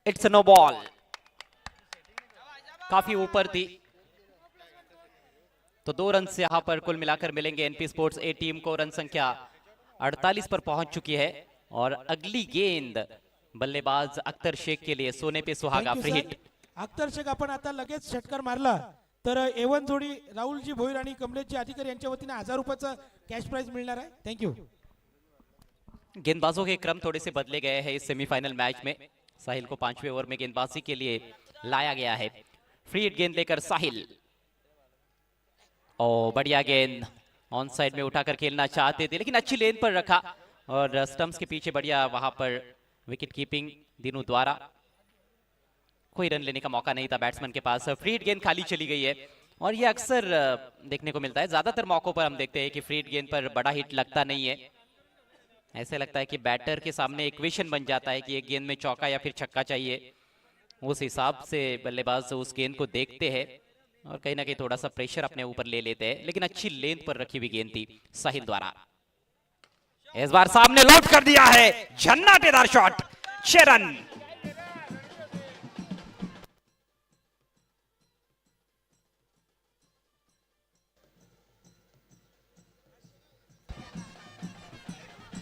It's no ball, काफी ऊपर थी तो 2 रन से यहां पर कुल मिलाकर मिलेंगे एनपी स्पोर्ट्स ए टीम को। रन संख्या 48 पर पहुंच चुकी है और अगली गेंद बल्लेबाज अख्तर शेख के लिए सोने पे सुहागा, फ्री हिट। अख्तर शेख आपण आता लगेच षटकार मारला तर एवन जोडी राहुलजी भोईर आणि कमलेशजी अधिकारी यांच्या वतीने 1000 रुपयाचं कॅश प्राइज मिळणार आहे. थँक्यू. गेंदबाजों के क्रम थोड़े से बदले गए हैं इस सेमीफाइनल मैच में। साहिल को 5वें ओवर में गेंदबाजी के लिए लाया गया है। फ्री हिट गेंद लेकर साहिल, और बढ़िया गेंद ऑन साइड में उठाकर खेलना चाहते थे लेकिन अच्छी लेन पर रखा और स्टंप्स के पीछे बढ़िया वहां पर विकेट कीपिंग दिनू द्वारा। कोई रन लेने का मौका नहीं था बैट्समैन के पास। फ्री हिट गेंद खाली चली गई है और ये अक्सर देखने को मिलता है। ज्यादातर मौकों पर हम देखते हैं कि फ्री हिट गेंद पर बड़ा हिट लगता नहीं है। ऐसे लगता है कि बैटर के सामने इक्वेशन बन जाता है कि एक गेंद में चौका या फिर छक्का चाहिए। उस हिसाब से बल्लेबाज उस गेंद को देखते हैं और कहीं ना कहीं थोड़ा सा प्रेशर अपने ऊपर ले लेते हैं। लेकिन अच्छी लेंथ पर रखी हुई गेंद थी साहिल द्वारा। इस बार सामने लौट कर दिया है, झन्नाटेदार शॉट, 6 रन।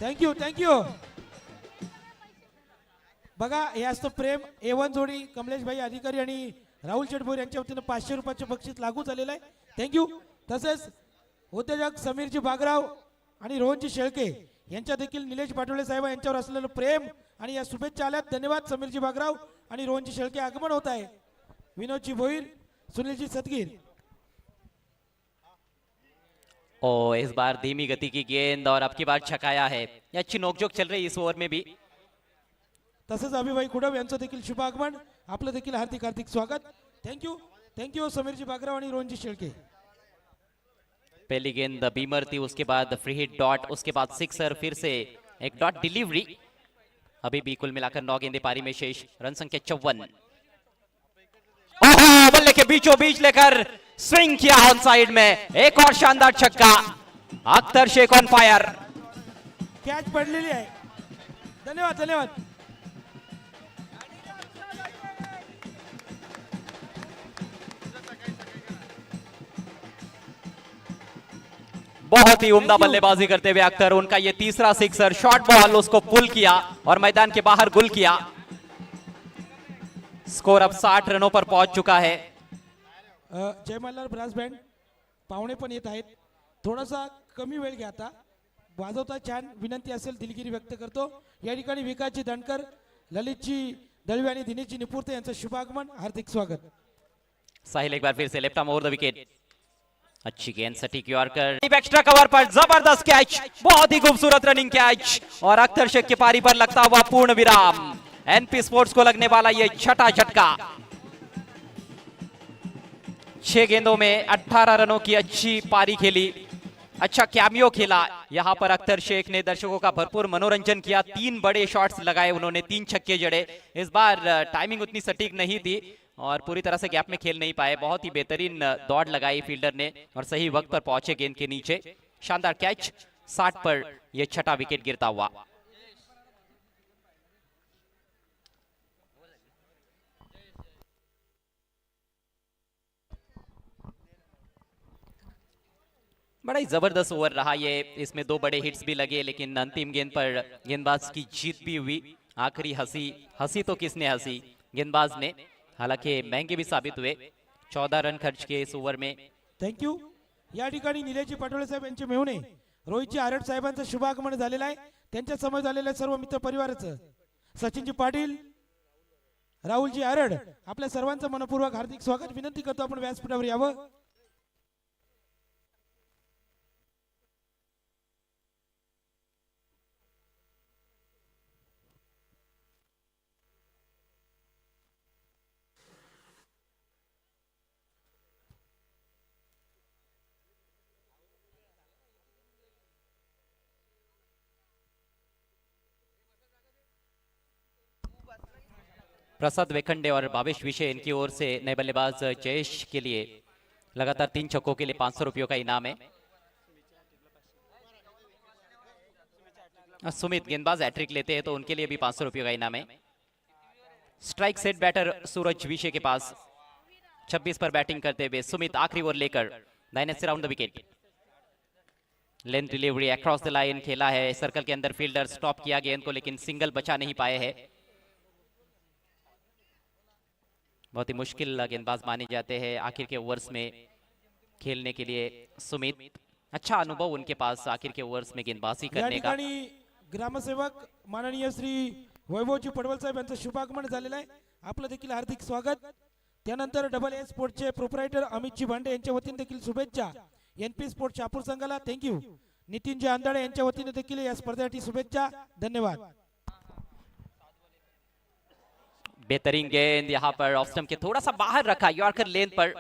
थँक्यू. बघा हे असतं प्रेम. A1 जोडी कमलेश भाई अधिकारी आणि राहुल चेटभोर यांच्या वतीनं 500 रुपयाचे बक्षीस लागू झालेलं आहे. थँक्यू. तसेच उद्योजक समीरजी बागराव आणि रोहनजी शेळके यांच्या देखील निलेश पाटोळे साहेब यांच्यावर असलेलं प्रेम आणि या शुभेच्छा आल्यात. धन्यवाद समीरजी बागराव आणि रोहनजी शेळके. आगमन होत आहे विनोदजी भोईर, सुनीलजी सतगीर. ओ इस बार धीमी गति की गेंद और अब की बार छकाया है. ये अच्छी नोकझोंक चल रही है इस ओवर में भी. तसंच अभिभाई कुडव यांचं देखील शुभ आगमन. आपलं देखील हार्दिक स्वागत. थँक्यू समीरजी बागराव आणि रोहनजी शेळके. पहली गेंद बीमर थी, उसके बाद फ्री हिट डॉट, उसके बाद सिक्सर, फिर से एक डॉट डिलीवरी. अभी भी कुल मिलाकर 9 गेंदे पारी में शेष. रन संख्या 54. बल्ले के बीचों बीच लेकर स्विंग किया ऑन साइड में. एक और शानदार छक्का. Akhtar Shaikh on fire. Catch पडलेली आहे. धन्यवाद. बहुत ही उम्दा बल्लेबाजी करते हुए अख्तर. उनका ये तीसरा सिक्सर, शॉर्ट बॉल उसको पुल किया और मैदान के बाहर गुल किया. स्कोर अब 60 रनों पर पहुंच चुका है. जय मल्हार ब्रास बँड पाहुणे पण येत आहेत. थोडासा कमी वेळ घ्या आता. वाजवता छान. विनंती असेल दिलगिरी व्यक्त करतो. या ठिकाणी विकासजी दणकर, ललितजी दळवी आणि दिनेशजी निपुर्ते यांचं शुभागमन. हार्दिक स्वागत. साहिल एक बार फिर से left arm over the wicket. अच्छी गेंद सटीक यॉर्कर. एक्स्ट्रा कवर पर जबरदस्त कैच. बहुत ही खूबसूरत रनिंग कैच और अख्तर शेख की पारी पर लगता हुआ पूर्ण विराम. एनपी स्पोर्ट्स को लगने वाला ये छठा झटका. 6 गेंदों में 18 रनों की अच्छी पारी खेली. अच्छा कैमियो खेला यहां पर अख्तर शेख ने. दर्शकों का भरपूर मनोरंजन किया. 3 बड़े शॉट्स लगाए उन्होंने, 3 छक्के जड़े. इस बार टाइमिंग उतनी सटीक नहीं थी और पूरी तरह से गैप में खेल नहीं पाए. बहुत ही बेहतरीन दौड़ लगाई फील्डर ने और सही वक्त पर पहुंचे गेंद के नीचे. शानदार कैच. 60 पर यह छठा विकेट गिरता हुआ. बड़ा ही जबरदस्त ओवर रहा ये. इसमें 2 बड़े हिट्स भी लगे लेकिन अंतिम गेंद पर गेंदबाज की जीत भी हुई. आखिरी हंसी तो किसने हंसी? गेंदबाज ने. हालांकि महंगे भी साबित हुए. 14 रन खर्च किए इस ओवर में. थँक्यू. या ठिकाणी निलेशजी पाटोळे साहेब यांचे मेहुणे रोहितजी आरड साहेबांचं शुभागमन झालेलं आहे. त्यांच्या समोर झालेल्या सर्व मित्र परिवाराचं सचिनजी पाटील, राहुलजी आरड आपल्या सर्वांचं मनपूर्वक हार्दिक स्वागत. विनंती करतो आपण व्यासपीठावर यावं. प्रसाद वेखंडे और भावेश विषय इनकी ओर से नए बल्लेबाज जयेश के लिए लगातार 3 छक्कों के लिए 500 रुपयों का इनाम है. सुमित गेंदबाज हैट्रिक लेते हैं तो उनके लिए भी 500 रुपयों का इनाम है. स्ट्राइक सेट बैटर सूरज विषय के पास 26 पर बैटिंग करते हुए सुमित आखिरी ओवर लेकर दाहिने से round the wicket. Length delivery across the line खेला है. सर्कल के अंदर फील्डर स्टॉप किया गेंद को लेकिन सिंगल बचा नहीं पाए हैं. बहुत ही मुश्किल गेंदबाज माने जाते हैं आखिर के ओवर्स में खेलने के लिए. सुमित अच्छा अनुभव उनके पास आखिर के ओवर्स में गेंदबाजी या करने का. ठिकाणी ग्रामसेवक माननीय श्री वैभवजी पडवल साहेब यांचं शुभागमन झालेलं आहे. आपलं देखील हार्दिक स्वागत. त्यानंतर डबल ए स्पोर्टचे प्रोप्रायटर अमितजी भांडे यांच्या वतीने देखील शुभेच्छा. एनपी स्पोर्ट शापूर संघाला थँक्यू. नितीनजी आंदाळे यांच्या वतीने देखील या स्पर्धेसाठी शुभेच्छा. धन्यवाद. बेहतरीन गेंद यहां पर ऑफ स्टंप के थोड़ा सा बाहर रखा यॉर्कर लेंथ पर.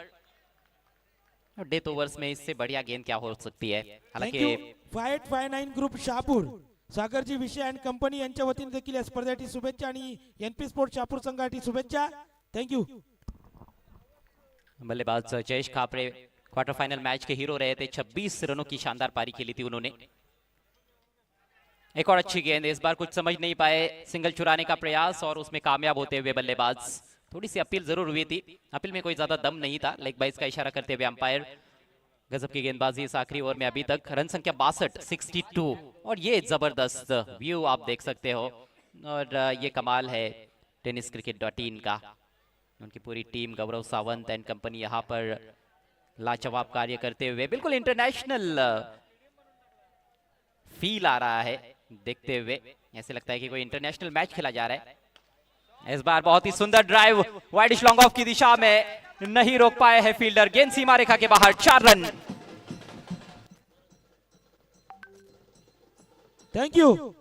डेथ ओवर्स में इससे बढ़िया गेंद क्या हो सकती है. हालांकि 5859 ग्रुप शहापूर सागरजी विषय अँड कंपनी यांच्या वतीने देखील या स्पर्धेसाठी शुभेच्छा आणि एनपी स्पोर्ट शहापूर संघासाठी शुभेच्छा. थँक्यू. बल्लेबाज Jayesh Khapre quarter final match के हीरो रहे थे. 26 रनों की शानदार पारी खेली थी उन्होंने. एक और अच्छी गेंद. इस बार कुछ समझ नहीं पाए. सिंगल चुराने का प्रयास और उसमें कामयाब होते हुए बल्लेबाज. थोड़ी सी अपील जरूर हुई थी. अपील में कोई ज्यादा दम नहीं था. लेग बाइज का इशारा करते हुए अंपायर गजब की गेंदबाजी इस आखिरी ओवर में अभी तक। रन संख्या 62, 62। और ये जबरदस्त व्यू आप देख सकते हो। और ये कमाल है टेनिस क्रिकेट .in का। उनकी पूरी टीम, गौरव सावंत एंड कंपनी यहाँ पर लाजवाब कार्य करते हुए, बिल्कुल इंटरनेशनल फील आ रहा है देखते हुए। ऐसे लगता है कि कोई इंटरनेशनल मैच खेला जा रहा है। इस बार बहुत ही सुंदर ड्राइव वाइड लॉन्ग ऑफ की दिशा में, नहीं रोक पाए हैं फील्डर। गेंद सीमा रेखा के बाहर, 4 रन। Thank you.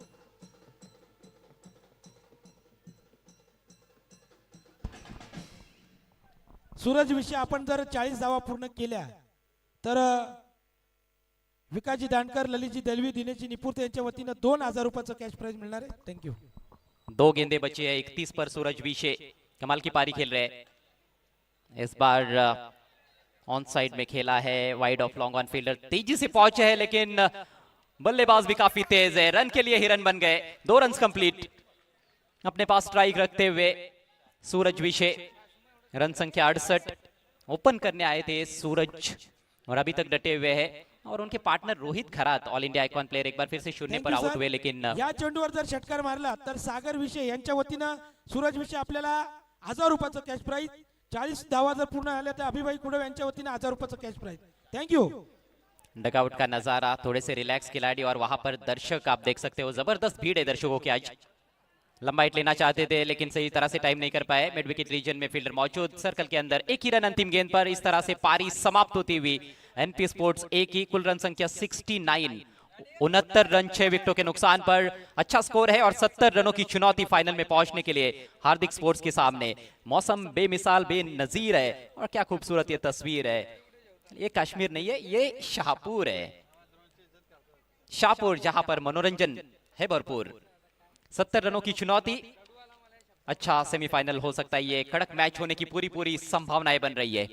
सूरज विषय आपण जर 40 धावा पूर्ण केल्या तर विकासजी दांडकर, ललितजी दलवी, दिनेशजी निपुर्ते यांच्या वतीनं 2000 रुपयाचं कॅश प्राइज मिळणार आहे। थँक्यू। 2 गेंदे बची है, 31 पर सूरज विशे कमाल की पारी खेल रहे हैं। इस बार ऑन साइड में खेला है, wide of long on. Fielder तेजी से पहुंचे है, लेकिन बल्लेबाज भी काफी तेज है। रन के लिए ही रन बन गए। 2 रन कंप्लीट। अपने पास स्ट्राइक रखते हुए सूरज विशे, रन संख्या 68। ओपन करने आए थे सूरज और अभी तक डटे हुए हैं। और उनके partner Rohit Kharat, all India icon player, एक बार फिर से शून्य पर आउट हुए। लेकिन या चेंडूवर जर षटकार मारला तर सागर विषय यांच्या वतीनं सूरज विषय आपल्याला 1000 रुपयाचं कॅश प्राइज, 40 धावा जर पूर्ण झाल्या तर अभिभाई कुडव यांच्या वतीनं 1000 रुपयाचं कॅश प्राइज। थँक्यू। डगआउट का नजारा, थोड़े से रिलैक्स खिलाड़ी और वहां पर दर्शक आप देख सकते हो। जबरदस्त भीड़ है दर्शकों की आज। लंबा हिट लेना चाहते थे लेकिन सही तरह से टाइम नहीं कर पाए। मिड विकेट रीजन में फील्डर मौजूद, सर्कल के अंदर। एक ही रन अंतिम गेंद पर। इस तरह से पारी समाप्त होती हुई। एनपी स्पोर्ट्स एक ही, कुल रन संख्या 69, 69 रन 6 विकेटों के नुकसान पर। अच्छा स्कोर है और 70 रनों की चुनौती फाइनल में पहुंचने के लिए हार्दिक स्पोर्ट्स के सामने। मौसम बेमिसाल, बेनजीर है और क्या खूबसूरत ये तस्वीर है। ये कश्मीर नहीं है, ये शाहपुर है। शाहपुर, जहां पर मनोरंजन है भरपूर। 70 रनों की चुनौती। अच्छा सेमीफाइनल हो सकता है ये। कड़क मैच होने की पूरी संभावनाएं बन रही है।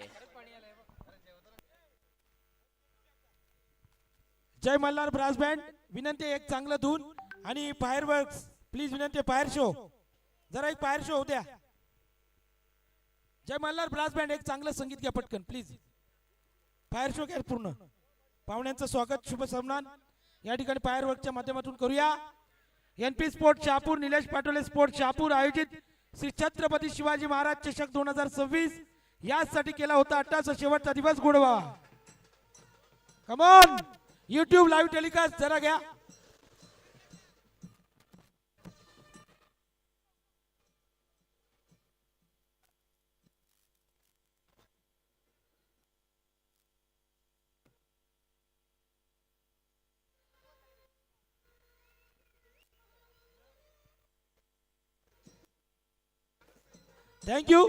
जय मल्हार ब्रास बँड, विनंती एक चांगलं धून आणि फायरवर्क्स प्लीज, विनंती फायर शो, जरा एक फायर शो द्या। जय मल्हार ब्रास बँड, एक चांगलं संगीत घ्या पटकन प्लीज। फायर शो घ्या पूर्ण। पाहुण्यांचं स्वागत, शुभ सन्मान या ठिकाणी फायरवर्कच्या माध्यमातून करूया। NP sport Shahapur, Nilesh Patole sport Shahapur आयोजित श्री छत्रपती शिवाजी महाराज चषक 2026 यासाठी केला होता 18 शेवटचा दिवस गोडवा। Come on, YouTube live telecast जरा घ्या। Thank you.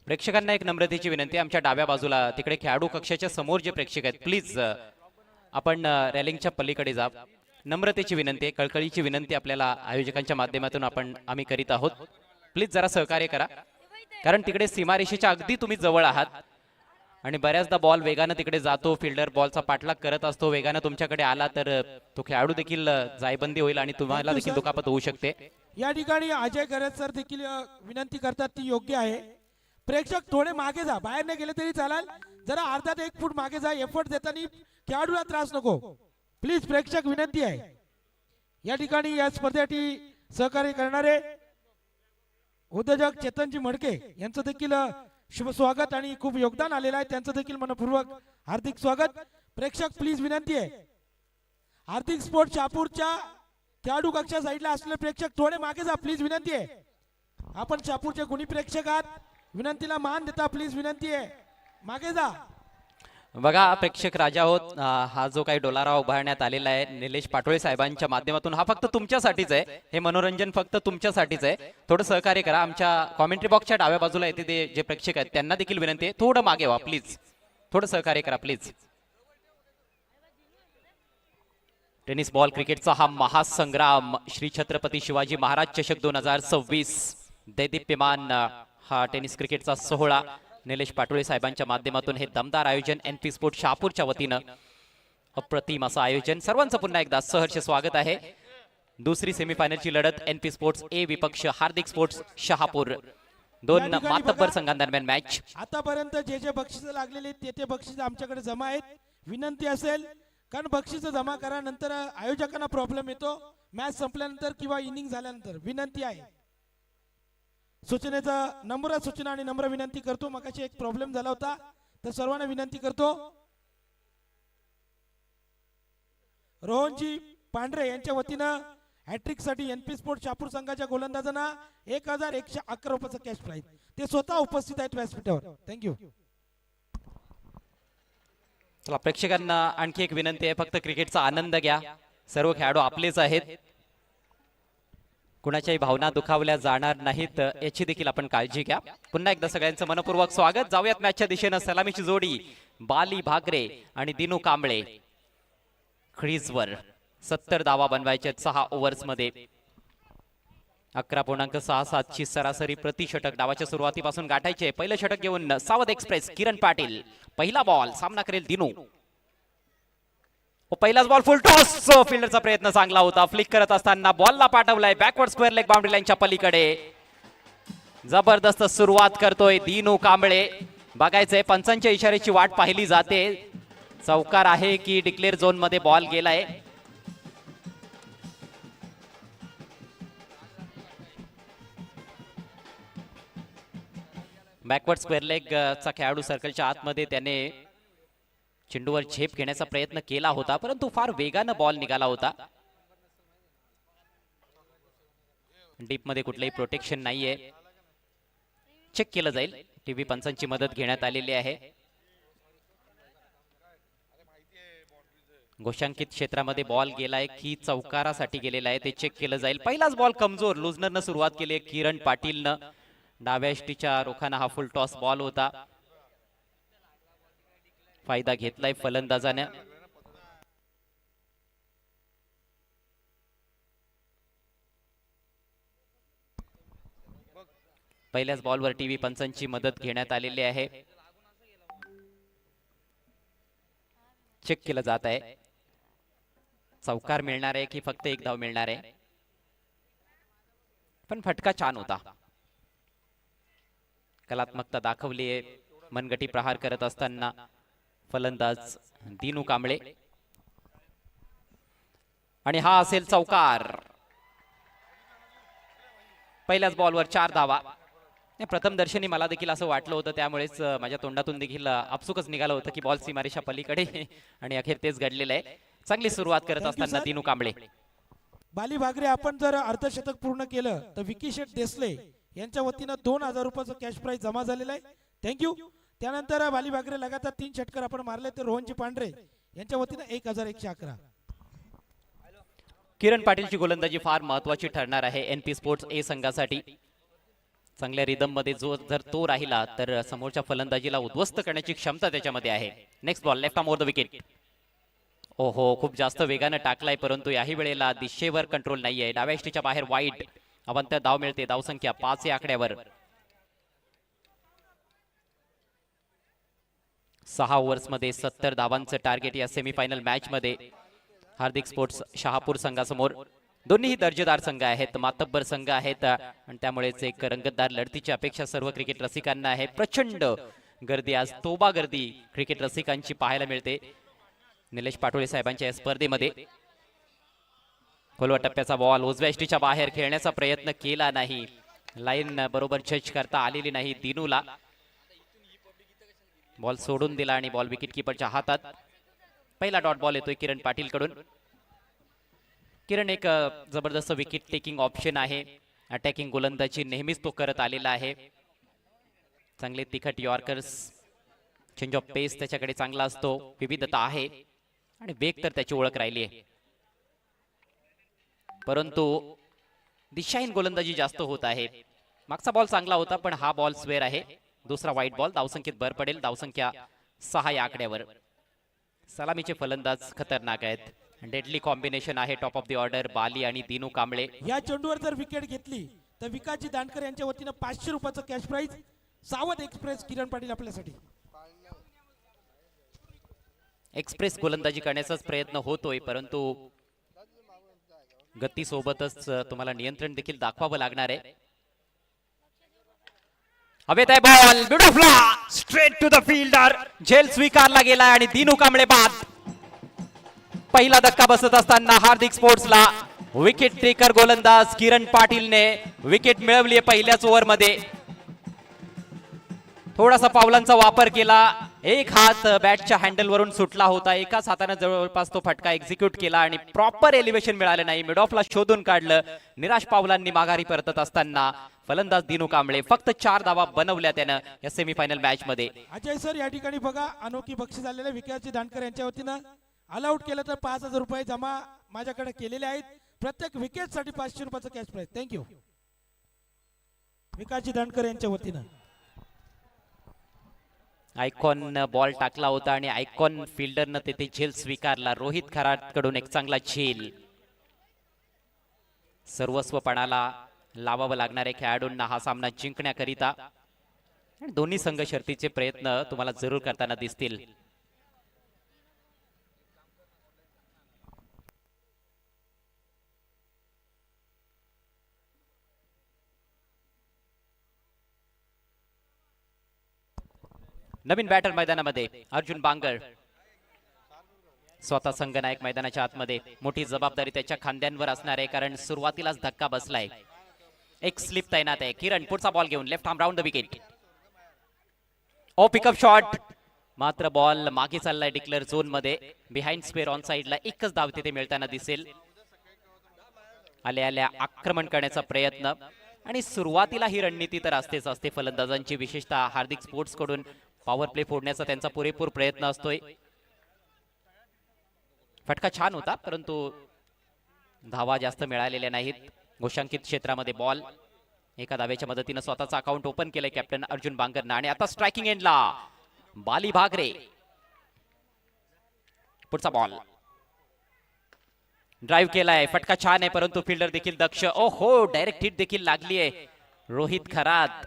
प्रेक्षकांना एक नम्रतेची विनंती, आमच्या डाव्या बाजूला तिकडे खेळाडू कक्षाच्या समोर जे प्रेक्षक आहेत, प्लीज आपण रॅलिंगच्या पलीकडे जा। नम्रतेची विनंती, कळकळीची विनंती आपल्याला आयोजकांच्या माध्यमातून आम्ही करीत आहोत। प्लीज जरा सहकार्य करा, कारण तिकडे सीमारेषेच्या अगदी तुम्ही जवळ आहात आणि बऱ्याचदा बॉल वेगाने तिकडे जातो। फील्डर बॉलचा पाठलाग करत असतो, वेगाने तुमच्याकडे आला तर तो खेळाडू देखील जायबंदी होईल आणि तुम्हाला देखील दुखापत होऊ शकते। या ठिकाणी अजय गरज सर देखील विनंती करतात ती योग्य आहे। प्रेक्षक थोडे मागे जा, बाहेर नाही गेले तरी चालेल, जरा अर्धा ते 1 फूट मागे जा। एफर्ट देताना खेळाडूला त्रास नको प्लीज, प्रेक्षक विनंती आहे। या ठिकाणी या स्पर्धेसाठी सहकार्य करणारे उद्योजक चेतनजी मडके यांचं देखील शुभ स्वागत आणि खूप योगदान आलेलं आहे त्यांचं देखील मनपूर्वक हार्दिक स्वागत. प्रेक्षक प्लीज विनंती आहे, हार्दिक स्पोर्ट शहापूरच्या खेळाडू कक्षा साईडला असलेले प्रेक्षक थोडे मागे जा प्लीज विनंती आहे. आपण शहापूरचे गुणी प्रेक्षक आहात, विनंतीला मान देता प्लीज विनंती आहे, मागे जा. बघा प्रेक्षक राजा होत हा जो काही डोलारा उभारण्यात आलेला आहे निलेश पाटोळे साहेबांच्या माध्यमातून हा फक्त तुमच्यासाठीच आहे. हे मनोरंजन फक्त तुमच्यासाठीच आहे. थोडं सहकार्य करा. आमच्या कॉमेंट्री बॉक्सच्या डाव्या बाजूला येते ते जे प्रेक्षक आहेत त्यांना देखील विनंती आहे, थोडं मागे व्हा प्लीज, थोडं सहकार्य करा प्लीज. टेनिस बॉल क्रिकेटचा हा महासंग्राम श्री छत्रपती शिवाजी महाराज चषक 2026 दैदिप्यमान हा टेनिस क्रिकेटचा सोहळा निलेश पाटोळे साहेबांच्या माध्यमातून हे दमदार आयोजन एनपी स्पोर्ट शहापूरच्या वतीनं अप्रतिम असं आयोजन. सर्वांचं पुन्हा एकदा सहर्ष स्वागत आहे. दुसरी सेमीफायनलची लढत एनपी स्पोर्ट्स ए विपक्ष हार्दिक स्पोर्ट्स शहापूर, दोन या ठिकाणी मातब्बर बघा, संघांदरम्यान मॅच. आतापर्यंत जे जे बक्षीस लागलेले ते बक्षीस आमच्याकडे जमा आहेत. विनंती असेल कारण बक्षीस जमा करा, नंतर आयोजकांना प्रॉब्लेम येतो मॅच संपल्यानंतर किंवा इनिंग झाल्यानंतर. विनंती आहे, सूचनेचा नम्र सूचना आणि नम्र विनंती करतो. मगाशी एक प्रॉब्लेम झाला होता तर सर्वांना विनंती करतो. रोहनजी पांढरे यांच्या वतीनं हॅट्रिक साठी एनपी स्पोर्ट शहापूर संघाच्या गोलंदाजांना 1111 रुपयाचं कॅश प्राइज, ते स्वतः उपस्थित आहेत व्यासपीठावर. थँक्यू. चला प्रेक्षकांना आणखी एक विनंती आहे, फक्त क्रिकेटचा आनंद घ्या. सर्व खेळाडू आपलेच आहेत, कुणाच्याही भावना दुखावल्या जाणार नाहीत याची देखील आपण काळजी घ्या. पुन्हा एकदा सगळ्यांचं मनपूर्वक स्वागत. जाऊयात मॅचच्या दिशेनं. सलामीची जोडी बाली भागरे आणि दिनू कांबळे क्रीजवर. 70 धावा बनवायच्या 6 ओव्हर्स मध्ये. 11.67 ची सरासरी प्रति षटक डावाच्या सुरुवातीपासून गाठायचे. पहिलं षटक घेऊन सावध एक्सप्रेस किरण पाटील. पहिला बॉल सामना करेल दिनू. पहिलाच बॉल फुल टॉस. फिल्डरचा प्रयत्न चांगला होता, फ्लिक करत असताना बॉलला पाठवलाय बॅकवर्ड स्क्वेअर लेग बाउंड्री लाईनच्या पलीकडे. जबरदस्त सुरुवात करतोय दिनू कांबळे. बघायचंय पंचांच्या इशाऱ्याची वाट पाहिली जाते. चौकार आहे की डिक्लेअर झोन मध्ये बॉल गेलाय. बॅकवर्ड स्क्वेअर लेग चा खेळाडू सर्कलच्या आतमध्ये त्याने चेंडूवर झेप घेण्याचा प्रयत्न केला होता, परंतु फार वेगानं बॉल निघाला होता. डीप मध्ये कुठलंही प्रोटेक्शन नाहीये. चेक केलं जाईल. टीव्ही पंचांची मदत घेण्यात आलेली आहे. घोषांकित क्षेत्रामध्ये बॉल गेलाय की चौकारासाठी गेलेला आहे ते चेक केलं जाईल. पहिलाच बॉल कमजोर लुजनरनं सुरुवात केली आहे किरण पाटीलनं. डाव्या एष्टीच्या रोखानं हा फुल टॉस बॉल होता. फायदा घेतलाय फलंदाजाने. पहिल्याच बॉलवर टीव्ही पंचांची मदत घेण्यात आलेली आहे. चेक केलं जात आहे. चौकार मिळणार आहे की फक्त एक धाव मिळणार आहे. पण फटका छान होता. कलात्मकता दाखवली आहे मनगटी प्रहार करत असताना फलंदाज दिनू कांबळे. आणि हा असेल चौकार. पहिल्याच बॉलवर 4 धावा. प्रथम दर्शनी मला देखील असं वाटलं होतं, त्यामुळेच माझ्या तोंडातून देखील आपसुकच निघालं होतं की बॉल सीमारेषा पलीकडे. आणि अखेर तेच घडलेलं आहे. चांगली सुरुवात करत असताना दिनू कांबळे. बाली भागरे आपण जर अर्धशतक पूर्ण केलं तर विकी शेठ देसले यांच्या वतीनं 2000 रुपयाचं कॅश प्राइज जमा झालेलं आहे. थँक्यू. त्यानंतर बाली भागरे लगातार 3 षटकर आपण मारले तर रोहनजी पांढरे यांच्या वतीनं 1111. किरण पाटीलची गोलंदाजी फार महत्वाची ठरणार आहे एनपी स्पोर्ट्स ए संघासाठी. चांगल्या रिदम मध्ये जर तो राहिला तर समोरच्या फलंदाजीला उद्ध्वस्त करण्याची क्षमता त्याच्यामध्ये आहे. Next ball left arm over the wicket. ओहो, खूप जास्त वेगानं टाकलाय, परंतु याही वेळेला दिशेवर कंट्रोल नाहीये. डाव्या एष्टीच्या बाहेर वाईड. अवंत धाव मिळते. धावसंख्या 5 या आकड्यावर. 6 ओव्हर्स मध्ये 70 धावांचं टार्गेट या सेमीफायनल मॅच मध्ये हार्दिक स्पोर्ट्स शहापूर संघासमोर. दोन्हीही दर्जेदार संघ आहेत, मातब्बर संघ आहेत आणि त्यामुळेच एक रंगतदार लढतीची अपेक्षा सर्व क्रिकेट रसिकांना आहे. प्रचंड गर्दी, आज तोबा गर्दी क्रिकेट रसिकांची पाहायला मिळते निलेश पाटोळे साहेबांच्या या स्पर्धेमध्ये. खोलवा टप्प्याचा बॉल उजव्या एष्टीच्या बाहेर खेळण्याचा प्रयत्न केला नाही. लाईन बरोबर जज करता आलेली नाही दिनूला. बॉल सोडून दिला आणि बॉल विकेट किपरच्या हातात. पहिला डॉट बॉल येतोय किरण पाटील कडून. किरण एक जबरदस्त विकेट टेकिंग ऑप्शन आहे. अटॅकिंग गोलंदाजी नेहमीच तो करत आलेला आहे. चांगले तिखट यॉर्कर्स, चेंज ऑफ पेस त्याच्याकडे चांगला असतो, विविधता आहे आणि वेग तर त्याची ओळख राहिली आहे. परंतु दिशाहीन गोलंदाजी जास्त होत आहे. मागचा बॉल चांगला होता पण हा बॉल स्वेअर आहे. दुसरा वाईट बॉल, धावसंख्येत भर पडेल. धावसंख्या 6 या आकड्यावर. सलामीचे फलंदाज खतरनाक आहेत. डेडली कॉम्बिनेशन आहे टॉप ऑफ द ऑर्डर बाली आणि दिनू कांबळे. या चेंडूवर जर विकेट घेतली तर विकासजी दांडकर यांच्या वतीनं 500 रुपयाचं कॅश प्राइज. सावध एक्सप्रेस किरण पाटील आपल्यासाठी. एक्सप्रेस गोलंदाजी करण्याचाच प्रयत्न होतोय परंतु गती सोबतच तुम्हाला नियंत्रण देखील दाखवावं लागणार आहे. हवेत आहे ball, beautiful straight to the fielder. झेल स्वीकारला गेला आणि दिनू कांबळे बाद. पहिला धक्का बसत असताना हार्दिक स्पोर्ट्सला विकेट टेकर गोलंदाज किरण पाटीलने विकेट मिळवली आहे पहिल्याच ओव्हरमध्ये. थोडासा पावलांचा वापर केला. एक हात बॅटच्या हँडल वरून सुटला होता. एकाच हाताने जवळपास तो फटका एक्झिक्यूट केला आणि प्रॉपर एलिव्हेशन मिळालं नाही. मिड ऑफला शोधून काढलं. निराश पावलांनी माघारी परतत असताना फलंदाज दिनू कांबळे फक्त 4 धावा बनवल्या त्यानं या सेमीफायनल मॅच मध्ये. अजय सर या ठिकाणी बघा अनोखी बक्षीस आलेले विकासजी दांडकर यांच्या वतीनं. ऑल आउट केलं तर 5000 रुपये जमा माझ्याकडे केलेले आहेत. प्रत्येक विकेट साठी 500 रुपयाचं कॅश प्राइज. थँक्यू विकासजी दांडकर यांच्या वतीनं. आयकॉन बॉल टाकला होता आणि आयकॉन फिल्डरनं तेथे झेल स्वीकारला. रोहित खरात कडून एक चांगला झेल. सर्वस्वपणाला लावावं लागणाऱ्या खेळाडूंना हा सामना जिंकण्याकरिता दोन्ही संघ शर्तीचे प्रयत्न तुम्हाला जरूर करताना दिसतील. नवीन बॅटर मैदानामध्ये अर्जुन बांगर. स्वतः संघनायक मैदानाच्या आतमध्ये. मोठी जबाबदारी त्याच्या खांद्यांवर असणार आहे कारण सुरुवातीलाच धक्का बसलाय. एक स्लिप तैनात आहे. किरण पुढचा बॉल घेऊन left arm round the wicket. Oh pickup shot. मात्र बॉल मागे चाललाय डिक्लेअर झोन मध्ये. बिहाइंड स्क्वेअर ऑन साइडला एकच धाव तिथे मिळताना दिसेल. आल्या आल्या आक्रमण करण्याचा प्रयत्न आणि सुरुवातीला ही रणनीती तर असतेच असते फलंदाजांची. विशेषतः हार्दिक स्पोर्ट्स कडून पॉवर प्ले फोडण्याचा त्यांचा पुरेपूर प्रयत्न असतोय. फटका छान होता परंतु धावा जास्त मिळालेल्या नाहीत. घोषांकित क्षेत्रामध्ये बॉल. एका धाव्याच्या मदतीने स्वतःचा अकाउंट ओपन केलंय कॅप्टन अर्जुन बांगरनं आणि आता स्ट्रायकिंग एंडला बाली भागरे. पुढचा बॉल ड्राइव्ह केलाय. फटका छान आहे परंतु फिल्डर देखील दक्ष. ओहो डायरेक्ट हिट देखील लागली आहे. रोहित खरात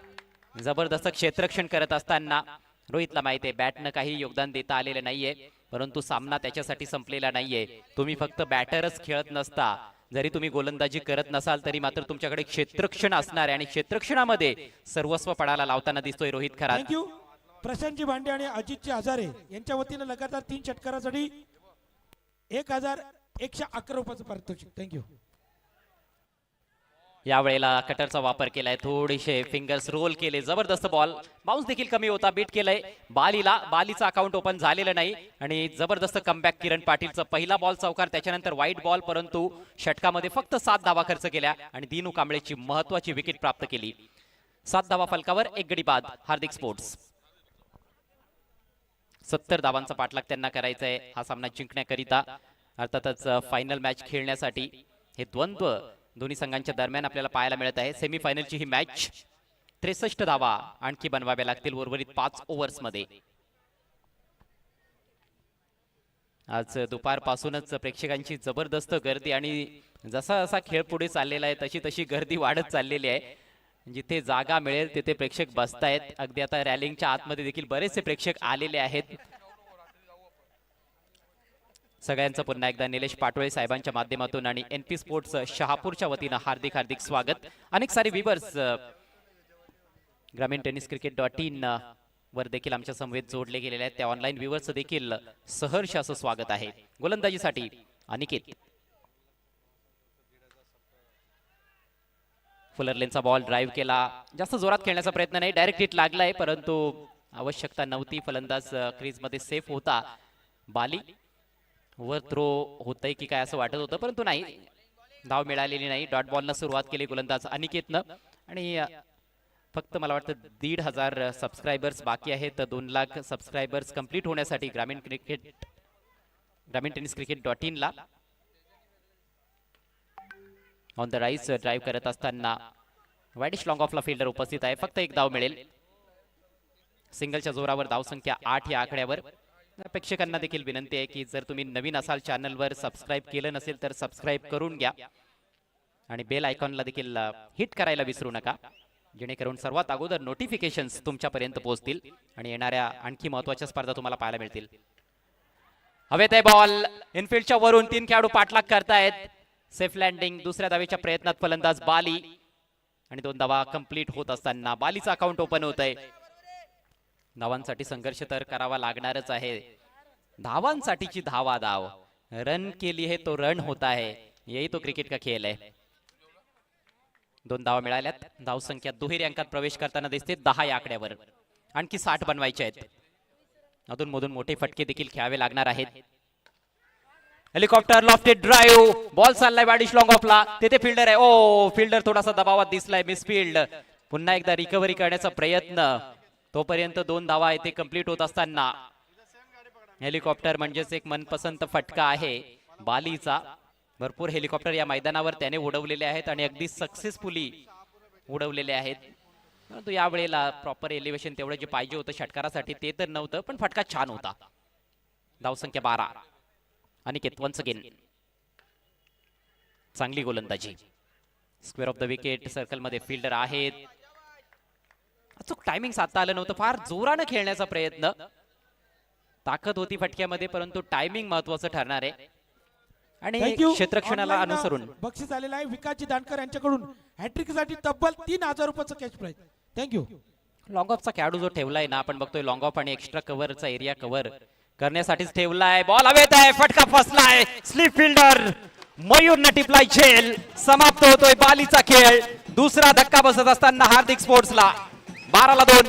जबरदस्त क्षेत्ररक्षण करत असताना रोहितला माहिती आहे बॅटनं काही योगदान देता आलेलं नाहीये परंतु सामना त्याच्यासाठी संपलेला नाहीये. तुम्ही फक्त बॅटरच खेळत नसता, जरी तुम्ही गोलंदाजी करत नसाल तरी मात्र तुमच्याकडे क्षेत्ररक्षण असणार आहे आणि क्षेत्ररक्षणामध्ये सर्वस्व पणाला लावताना दिसतोय रोहित खरात. थँक्यू प्रशांतजी भांडे आणि अजितजी हजारे यांच्या वतीनं लगातार 3 षटकारासाठी 1111 रुपयाचं पारितोषिक. थँक्यू. यावेळेला कटरचा वापर केलाय. थोडेसे फिंगर्स रोल केले. जबरदस्त बॉल. बाउन्स देखील कमी होता. बीट केलंय बालीला. बालीचा अकाउंट ओपन झालेलं नाही आणि जबरदस्त कमबॅक किरण पाटीलचा. पहिला बॉल चौकार त्याच्यानंतर वाईट बॉल परंतु षटकामध्ये फक्त 7 धावा खर्च केल्या आणि दिनू कांबळेची महत्वाची विकेट प्राप्त केली. 7 धावा फलकावर 1 गडी बाद. हार्दिक स्पोर्ट्स 70 धावांचा पाठलाग त्यांना करायचा आहे हा सामना जिंकण्याकरिता. अर्थातच फायनल मॅच खेळण्यासाठी हे द्वंद्व दोन्ही संघांच्या दरम्यान आपल्याला पाहायला मिळत आहे. सेमीफायनलची ही मॅच 63 धावा आणखी बनवाव्या लागतील उर्वरित 5 ओव्हर्स मध्ये. आज दुपारपासूनच प्रेक्षकांची जबरदस्त गर्दी आणि जसा जसा खेळ पुढे चाललेला आहे तशी तशी गर्दी वाढत चाललेली आहे. जिथे जागा मिळेल तिथे प्रेक्षक बसतायत. अगदी आता रॅलिंगच्या आतमध्ये देखील बरेचसे प्रेक्षक आलेले आहेत. सगळ्यांचं पुन्हा एकदा निलेश पाटोळे साहेबांच्या माध्यमातून आणि एनपी स्पोर्ट्स शहापूरच्या वतीनं हार्दिक हार्दिक स्वागत. अनेक सारे व्ह्यूअर्स ग्रामीण टेनिस क्रिकेट.in वर देखील आमच्या समवेत जोडले गेलेले आहेत. त्या ऑनलाईन व्ह्यूअर्सचं देखील सहर्ष असं स्वागत आहे. गोलंदाजीसाठी अनिकेत. फुलरलेनचा बॉल ड्राइव्ह केला. जास्त जोरात खेळण्याचा प्रयत्न नाही. डायरेक्ट हिट लागलाय परंतु आवश्यकता नव्हती. फलंदाज क्रीजमध्ये सेफ होता. बाली वर थ्रो होतंय की काय असं वाटत होतं, परंतु नाही, धाव मिळालेली नाही. डॉट बॉलनं सुरुवात केली गोलंदाज अनिकेतनं आणि फक्त मला वाटतं 1,500 सबस्क्रायबर्स बाकी आहेत. 2 लाख सबस्क्रायबर्स कंप्लीट होण्यासाठी ग्रामीण टेनिस क्रिकेट .in ला ऑन द राईस ड्राईव्ह करत असताना वाईडिश लॉंग ऑफला फिल्डर उपस्थित आहे. फक्त एक धाव मिळेल. सिंगलच्या जोरावर धावसंख्या 8 या आकड्यावर. प्रेक्षकांना देखील विनंती आहे की जर तुम्ही नवीन असाल चॅनलवर, सबस्क्राईब केलं नसेल तर सबस्क्राईब करून घ्या आणि बेल आयकॉनला देखील हिट करायला विसरू नका, जेणेकरून सर्वात अगोदर नोटिफिकेशन्स तुमच्यापर्यंत पोहोचतील आणि येणाऱ्या आणखी महत्त्वाच्या स्पर्धा तुम्हाला पाहायला मिळतील. हवेत आहे बॉल. इनफिल्डच्या वरून 3 खेळाडू पाठलाग करतायत. Safe landing. दुसऱ्या धावेच्या प्रयत्नात फलंदाज बाली आणि 2 धावा कंप्लीट होत असताना बालीचं अकाउंट ओपन होत आहे. धावांसाठी संघर्ष तर करावा लागणारच आहे. धावांसाठीची धाव. रन के लिए तो रन होता है, यही तो क्रिकेट का खेल है. 2 धावा मिळाल्यात. धावसंख्या दुहेरी अंकात प्रवेश करताना दिसते 10 या आकड्यावर. आणखी 60 बनवायचे आहेत. अधून मधून मोठे फटके देखील खेळावे लागणार आहेत. Helicopter lofted drive. बॉल चाललाय वाडिश लॉंग ऑफला. तेथे फिल्डर आहे. ओ, फिल्डर थोडासा दबावात दिसलाय. मिसफिल्ड. पुन्हा एकदा रिकव्हरी करण्याचा प्रयत्न. तोपर्यंत 2 धावा येथे कंप्लीट होत असताना हेलिकॉप्टर म्हणजेच एक मनपसंत फटका आहे बालीचा. भरपूर हेलिकॉप्टर या मैदानावर त्याने उडवलेले आहेत आणि अगदी सक्सेसफुली उडवलेले आहेत. परंतु यावेळेला प्रॉपर एलिव्हेशन तेवढं जे पाहिजे होतं षटकारासाठी ते तर नव्हतं, पण फटका छान होता. धावसंख्या 12. Aniket once again. चांगली गोलंदाजी. स्क्वेअर ऑफ द विकेट सर्कलमध्ये फिल्डर आहेत. अचूक टायमिंग साधता आलं नव्हतं. फार जोरानं खेळण्याचा प्रयत्न. ताकद होती फटक्यामध्ये, परंतु टायमिंग महत्वाचं ठरणार आहे आणि क्षेत्रक्षणाला अनुसरून बक्षीस आलेलं आहे विकासजी दानकर यांच्याकडून हॅट्रिक साठी तब्बल 3,000 रुपयाचं कॅश प्राइज. थँक्यू. लॉंग ऑफचा खेळाडू जो ठेवलाय ना, आपण बघतोय लॉंग ऑफ आणि एक्स्ट्रा कव्हरचा एरिया कव्हर करण्यासाठीच ठेवलाय. बॉल हवेत आहे. फटका फसलाय. स्लीप फिल्डर मयूर टिपलाय झेल. समाप्त होतोय बालीचा खेळ. दुसरा धक्का बसत असताना हार्दिक स्पोर्ट्सला 12 ला 2.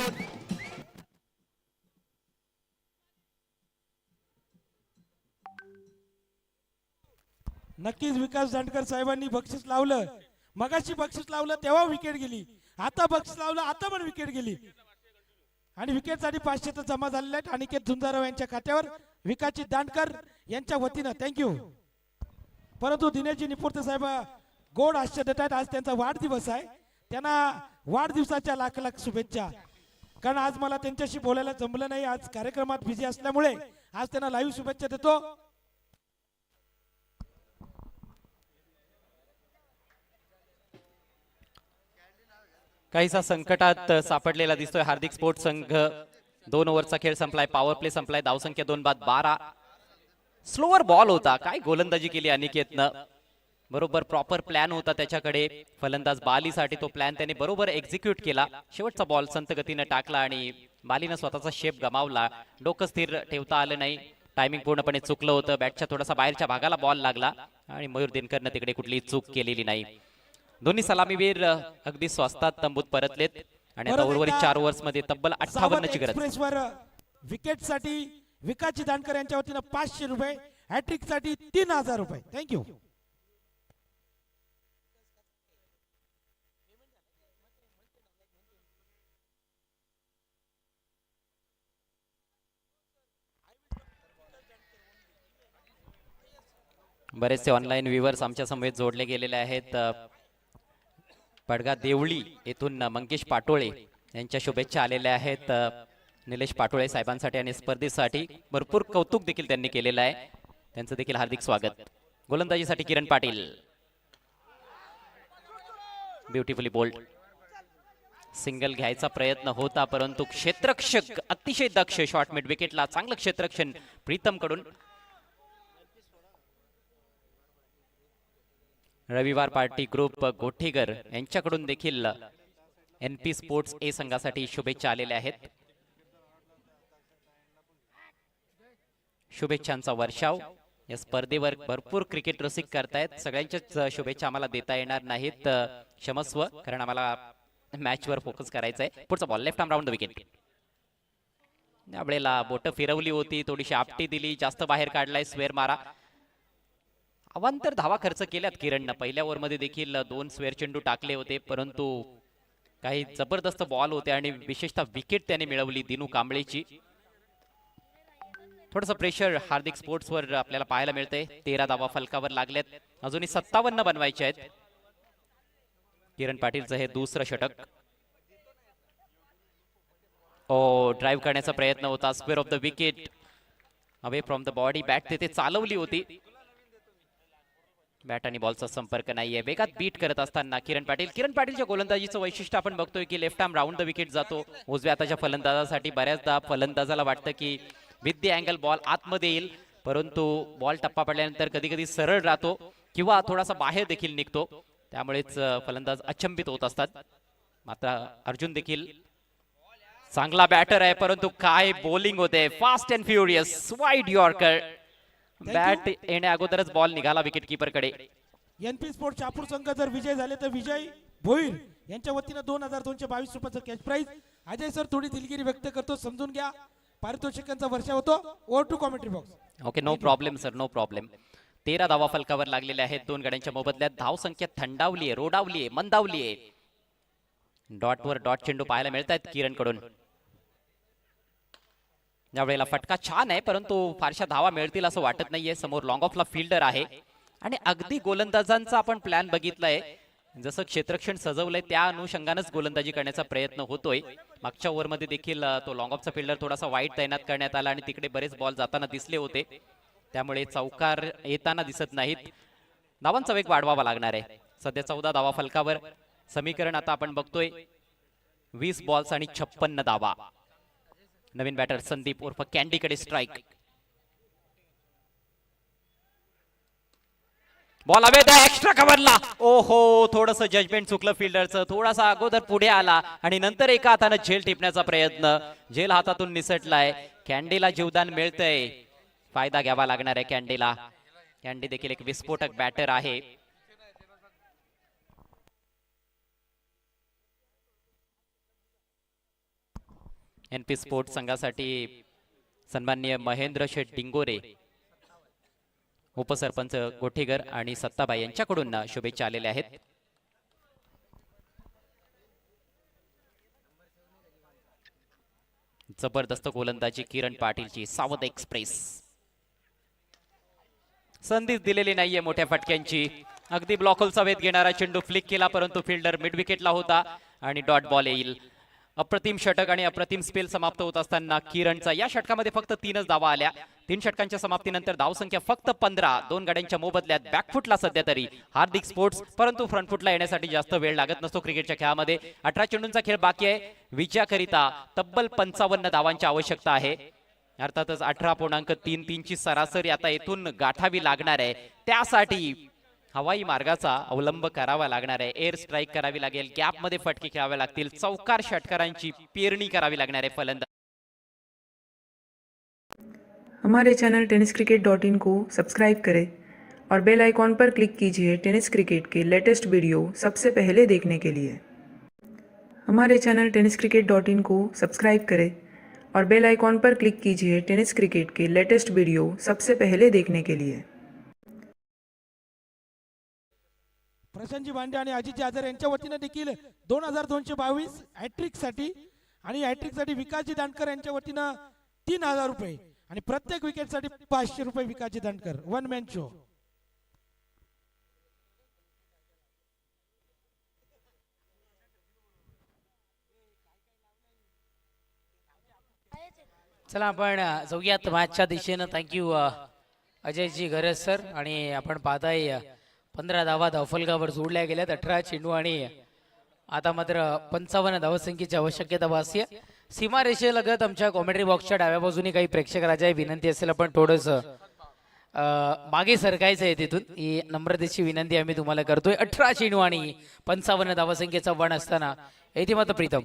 नक्कीच विकास दांडकर साहेबांनी बक्षीस लावलं. मगाशी बक्षीस लावलं तेव्हा विकेट गेली. आता बक्षीस लावलं आता पण विकेट गेली आणि विकेटसाठी 500 तर जमा झालेले आहेत अनिकेत झुंजाराव यांच्या खात्यावर विकासजी दांडकर यांच्या वतीनं. थँक्यू. परंतु दिनेशजी निपुर्ते साहेब गोड आश्चर्य देत आहेत. आज त्यांचा वाढदिवस आहे. त्यांना वाढदिवसाच्या लाख लाख शुभेच्छा. कारण आज मला त्यांच्याशी बोलायला जमलं नाही, आज कार्यक्रमात बिझी असल्यामुळे आज त्यांना लाईव्ह शुभेच्छा देतो. काहीसा संकटात सापडलेला दिसतोय हार्दिक स्पोर्ट्स संघ. 2 ओव्हरचा खेळ संपलाय. पॉवर प्ले संपलाय. धावसंख्या 2 बाद 12. स्लोअर बॉल होता. काय गोलंदाजी केली अनिकेतनं. बरोबर प्रॉपर प्लॅन होता त्याच्याकडे. फलंदाज बालीसाठी तो प्लॅन त्याने बरोबर एक्झिक्यूट केला. शेवटचा बॉल संत गतीनं टाकला आणि बालीनं स्वतःचा शेप गमावला. डोकं स्थिर ठेवता आलं नाही. टायमिंग पूर्णपणे चुकलं होतं. बॅटच्या थोडासा बाहेरच्या भागाला बॉल लागला आणि मयूर दिनकरनं तिकडे कुठलीही चूक केलेली नाही. दोन्ही सलामीवीर अगदी स्वस्तात तंबूत परतलेत आणि आता उर्वरित 4 ओव्हर्स मध्ये तब्बल 58 ची गरज. एक्सप्रेसवर विकेटसाठी विकासजी दानकर यांच्या वतीनं 500 रुपये. हॅट्रिक साठी 3,000 रुपये. थँक्यू. बरेचसे ऑनलाईन व्ह्यूअर्स आमच्या समवेत जोडले गेलेले आहेत. पडगा देवळी येथून मंगेश पाटोळे यांच्या शुभेच्छा आलेल्या आहेत निलेश पाटोळे साहेबांसाठी आणि स्पर्धेसाठी. भरपूर कौतुक देखील त्यांनी केलेलं आहे. त्यांचं देखील हार्दिक स्वागत. गोलंदाजीसाठी Kiran Patil. Beautifully bowled. Single घ्यायचा प्रयत्न होता, परंतु क्षेत्ररक्षक अतिशय दक्ष. शॉर्ट मिड विकेटला चांगलं क्षेत्ररक्षण प्रीतम कडून. रविवार पार्टी ग्रुप गोठेगर यांच्याकडून देखील NP स्पोर्ट्स ए संघासाठी शुभेच्छा आलेल्या आहेत. शुभेच्छांचा वर्षाव. या स्पर्धेवर भरपूर क्रिकेट रसिक करतायत. सगळ्यांच्याच शुभेच्छा आम्हाला देता येणार नाहीत, क्षमस्व, कारण आम्हाला मॅचवर फोकस करायचा आहे. पुढचा ball left arm round the wicket. त्यावेळेला बोट फिरवली होती, थोडीशी आपटी दिली, जास्त बाहेर काढलाय स्वेअर मारा. अवांतर धावा खर्च केल्यात किरणनं. पहिल्या ओव्हरमध्ये देखील 2 स्वेअर चेंडू टाकले होते, परंतु काही जबरदस्त बॉल होते आणि विशेषतः विकेट त्याने मिळवली दिनू कांबळेची. थोडंसं प्रेशर हार्दिक स्पोर्ट्सवर आपल्याला पाहायला मिळतंय. 13 धावा फलकावर लागल्यात, अजूनही 57 बनवायचे आहेत. किरण पाटीलचं हे दुसरं षटक. ओ, ड्राईव्ह करण्याचा प्रयत्न होता, square of the wicket, away from the body. Bat तिथे चालवली होती, बॅट आणि बॉलचा संपर्क नाहीये. वेगात बीट करत असताना किरण पाटीलच्या गोलंदाजीचं वैशिष्ट्य आपण बघतोय की left arm round the wicket जातो. उजव्या हाताच्या फलंदाजासाठी बऱ्याचदा फलंदाजाला वाटतं की विथ द अँगल बॉल आतमध्ये येईल, परंतु बॉल टप्पा पडल्यानंतर कधी कधी सरळ राहतो किंवा थोडासा बाहेर देखील निघतो. त्यामुळेच फलंदाज अचंबित होत असतात. मात्र अर्जुन देखील चांगला बॅटर आहे, परंतु काय बॉलिंग होते, fast and furious, wide yorker. Bat येण्या अगोदरच बॉल निघाला विकेट कीपरकडे. एनपी स्पोर्ट शहापूर संघ जर विजय झाले तर विजय भोईर यांच्या वतीनं 2222 रुपयाचं कॅश प्राइज. अजय सर थोडी दिलगिरी व्यक्त करतो, समजून घ्या. पारितोषिकांचा वर्षा होतो. Over to commentary box. Okay, no problem sir, no problem. 13 धावा फलकावर लागलेल्या आहेत. 2 गड्यांच्या मोबदल्यात धाव संख्या थंडावली आहे, रोडावली आहे, मंदावली आहे. डॉटवर डॉट चेंडू पाहायला मिळत आहेत किरणकडून. यावेळेला फटका छान आहे, परंतु फारशा धावा मिळतील असं वाटत नाहीये. समोर लॉंग ऑफला फिल्डर आहे आणि अगदी गोलंदाजांचा आपण प्लॅन बघितलाय, जसं क्षेत्ररक्षण सजवलंय त्या अनुषंगानच गोलंदाजी करण्याचा प्रयत्न होतोय. मागच्या ओव्हरमध्ये देखील तो लॉंग ऑफचा फिल्डर थोडासा वाईट तैनात करण्यात आला आणि तिकडे बरेच बॉल जाताना दिसले होते, त्यामुळे चौकार येताना दिसत नाहीत. धावांचा वेग वाढवावा लागणार आहे. सध्या 14 धावा फलकावर. समीकरण आता आपण बघतोय 20 बॉल्स आणि 56 धावा. नवीन बॅटर संदीप उर्फ कॅन्डीकडे स्ट्राइक. बॉल हवे एक्स्ट्रा कव्हरला. ओहो, थोडस जजमेंट चुकलं फिल्डरचं, थोडासा अगोदर पुढे आला आणि नंतर एका हाताने झेल टिपण्याचा प्रयत्न. झेल हातातून निसटलाय. कॅन्डीला जीवदान मिळतंय, फायदा घ्यावा लागणार आहे कॅन्डीला. कॅन्डी देखील एक विस्फोटक बॅटर आहे. एनपी स्पोर्ट संघासाठी सन्माननीय महेंद्र शेठ डिंगोरे, उपसरपंच गोठेगर आणि सत्ताबाई यांच्याकडून शुभेच्छा आलेल्या आहेत. जबरदस्त गोलंदाजी किरण पाटीलची. सावध एक्सप्रेस. संधीच दिलेली नाहीये मोठ्या फटक्यांची. अगदी ब्लॉकलचा वेध घेणारा चेंडू फ्लिक केला, परंतु फिल्डर मिड विकेटला होता आणि डॉट बॉल येईल. अप्रतिम षटक आणि अप्रतिम स्पेल समाप्त होत असताना किरणचा या षटकामध्ये फक्त 3च धावा आल्या. 3 षटकांच्या समाप्तीनंतर धावसंख्या फक्त 15. 2 गड्यांच्या मोबदल्यात बॅकफुटला सध्या तरी हार्दिक स्पोर्ट्स, परंतु फ्रंटफुटला येण्यासाठी जास्त वेळ लागत नसतो क्रिकेटच्या खेळामध्ये. 18 चेंडूंचा खेळ बाकी आहे. विजयाकरिता तब्बल 55 धावांची आवश्यकता आहे. अर्थातच 18.33 ची सरासरी आता इथून गाठावी लागणार आहे. त्यासाठी हवाई मार्गाचा अवलंब करावा लागणार आहे. एअर स्ट्राईक करावी लागेल, गॅप मध्ये फटके खेळावे लागतील, चौकार षटकारांची पेरणी करावी लागणार आहे फलंदाज. हमारे चैनल tenniscricket.in को सब्सक्राइब करें और बेल आइकॉन पर क्लिक कीजिए टेनिस क्रिकेट के लेटेस्ट वीडियो सबसे पहले देखने के लिए. हमारे चैनल tenniscricket.in को सब्सक्राइब करें और बेल आइकॉन पर क्लिक कीजिए टेनिस क्रिकेट के लेटेस्ट वीडियो सबसे पहले देखने के लिए. प्रशांतजी भांडे आणि अजितजी आजार यांच्या वतीनं देखील 2222 हॅट्रिक साठी आणि हॅट्रिक साठी विकासजी दांडकर यांच्या वतीनं 3000 रुपये आणि प्रत्येक विकेट साठी 500 रुपये विकासजी दांडकर. 1 मॅन शो. चला आपण जाऊयात मॅचच्या दिशेनं. थँक्यू अजयजी गरज सर. आणि आपण पाहताय 15 धावा धावफलकावर जोडल्या गेल्यात. 18 चेंडू आणि आता मात्र 55 धावसंख्येची आवश्यकता भासते. सीमारेषेलगत आमच्या कॉमेंट्री बॉक्सच्या डाव्या बाजूने काही प्रेक्षक राजा विनंती असेल आपण थोडंसं मागे सरकायचं आहे तिथून, ही नम्रतेची विनंती आम्ही तुम्हाला करतोय. 18 चेंडू आणि 55 धावसंख्येचा वण असताना येथे मात्र प्रीतम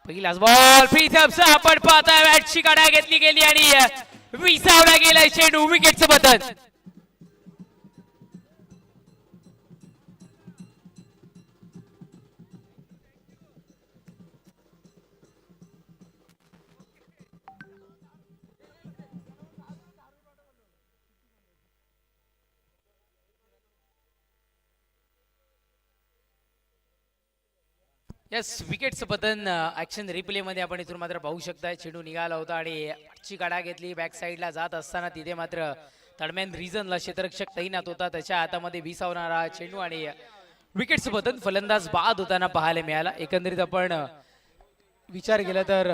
पहिलाच बॉल. प्रीतमचा आपण पाहताय बॅटची काढा घेतली गेली आणि विसावला गेलाय चेंडू. विकेटचं बदल. यस, विकेटचं पतन ऍक्शन रिप्ले मध्ये आपण इथून मात्र पाहू शकताय. चेंडू निघाला होता आणि ची काढा घेतली बॅक साईडला जात असताना तिथे मात्र दरम्यान रिझनला क्षेत्ररक्षक तैनात होता. त्याच्या हातामध्ये विसावणारा चेंडू आणि विकेटचं पतन फलंदाज बाद होताना पाहायला मिळाला. एकंदरीत आपण विचार केला तर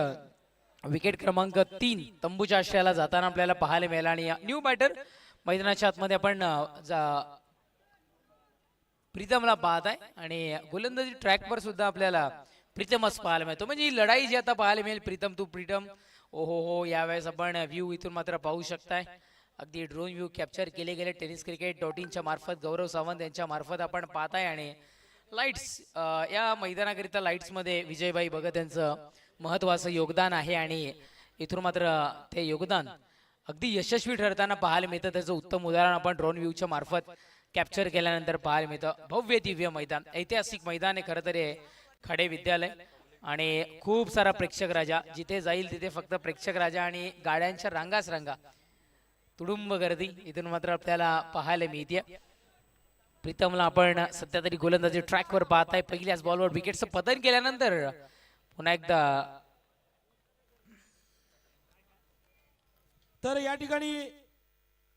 विकेट क्रमांक 3 तंबूच्या आश्रयाला जाताना आपल्याला पाहायला मिळाला आणि न्यू बॅटर मैदानाच्या आतमध्ये आपण प्रीतमला पाहत आहे आणि गोलंदाजी ट्रॅकवर सुद्धा आपल्याला प्रीतमच पाहायला मिळतो. म्हणजे ही लढाई जी आता पाहायला मिळेल प्रीतम टू प्रीतम, ओहो हो, यावेळेस आपण व्ह्यू इथून मात्र पाहू शकताय. अगदी ड्रोन व्ह्यू कॅप्चर केले गेले tenniscricket.in मार्फत गौरव सावंत यांच्या मार्फत आपण पाहताय. आणि लाईट्स या मैदानाकरिता लाईट्स मध्ये विजयभाई भगत यांचं महत्वाचं योगदान आहे आणि इथून मात्र ते योगदान अगदी यशस्वी ठरताना पाहायला मिळतं. त्याचं उत्तम उदाहरण आपण ड्रोन व्ह्यूच्या मार्फत कॅप्चर केल्यानंतर पाहायला मिळतं. भव्य दिव्य मैदान, ऐतिहासिक मैदान आहे खरं तर हे खडे विद्यालय आणि खूप सारा प्रेक्षक राजा, जिथे जाईल तिथे फक्त प्रेक्षक राजा आणि गाड्यांच्या रांगाच रांगा, तुडुंब गर्दी इथून मात्र आपल्याला पाहायला मिळते. प्रीतमला आपण सध्या तरी गोलंदाजी ट्रॅकवर पाहताय. पहिल्याच बॉलवर विकेटचं पतन केल्यानंतर पुन्हा एकदा तर या ठिकाणी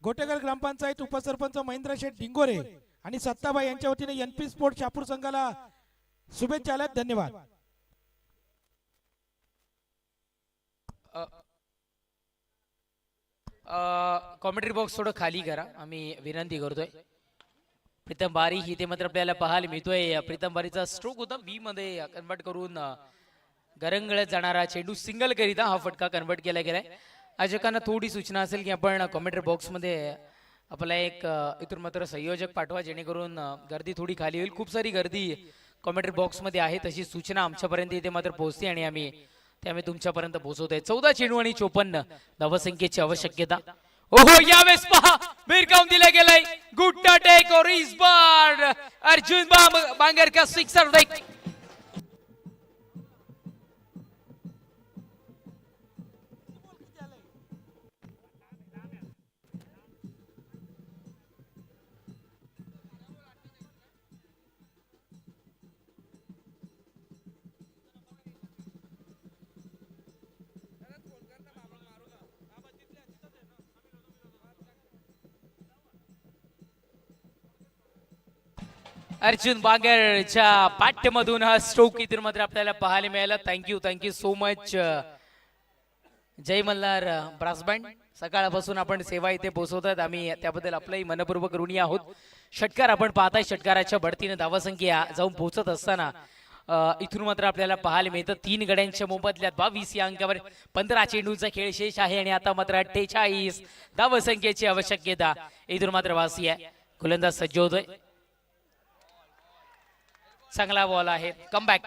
गोटेकर ग्रामपंचायत उपसरपंच महेंद्र शेठ डिंगोरे आणि सत्ताबाई यांच्या वतीने एनपी स्पोर्ट शहापूर संघाला शुभेच्छा आल्यात. धन्यवाद. कॉमेंट्री बॉक्स थोडं खाली करा, आम्ही विनंती करतोय. प्रीतम बारी ही ते मात्र आपल्याला पाहायला मिळतोय. प्रीतम बारीचा स्ट्रोक होता बी मध्ये कन्वर्ट करून गरंगळत जाणारा चेंडू सिंगल करिता हा फटका कन्वर्ट केला गेलाय. आयोजकांना थोडी सूचना असेल की आपण कॉमेंट्री बॉक्स मध्ये आपला एक इथून मात्र संयोजक पाठवा जेणेकरून गर्दी थोडी खाली होईल. खूप सारी गर्दी कॉमेंट्री बॉक्स मध्ये आहे, तशी सूचना आमच्यापर्यंत इथे मात्र पोहोचते आणि आम्ही तुमच्यापर्यंत पोहोचवतोय. 14 चेंडू आणि 54 धावसंख्येची आवश्यकता. ओहो, यावेळेस पहा भिरकावून दिला गेलाय. गुड टेक और इस बार अर्जुन बांगर का सिक्सर देख. अर्जुन बांगरच्या पाठ्यमधून हा स्ट्रोक इथून मात्र आपल्याला पाहायला मिळाला. थँक्यू सो मच जय मल्हार ब्रास बँड. सकाळपासून आपण सेवा इथे पोहोचवतात, आम्ही त्याबद्दल आपलंही मनपूर्वक ऋणी आहोत. षटकार आपण पाहताय, षटकाराच्या बढतीने धावसंख्या जाऊन पोहोचत असताना इथून मात्र आपल्याला पाहायला मिळतं 3 गड्यांच्या मोबदल्यात 22 या अंकावर 15 चेंडूचा खेळ शेष आहे आणि आता मात्र 48 धावसंख्येची आवश्यकता इथून मात्र वासी आहे. गोलंदाज सज्ज होतोय. चांगला बॉल आहे, कमबॅक.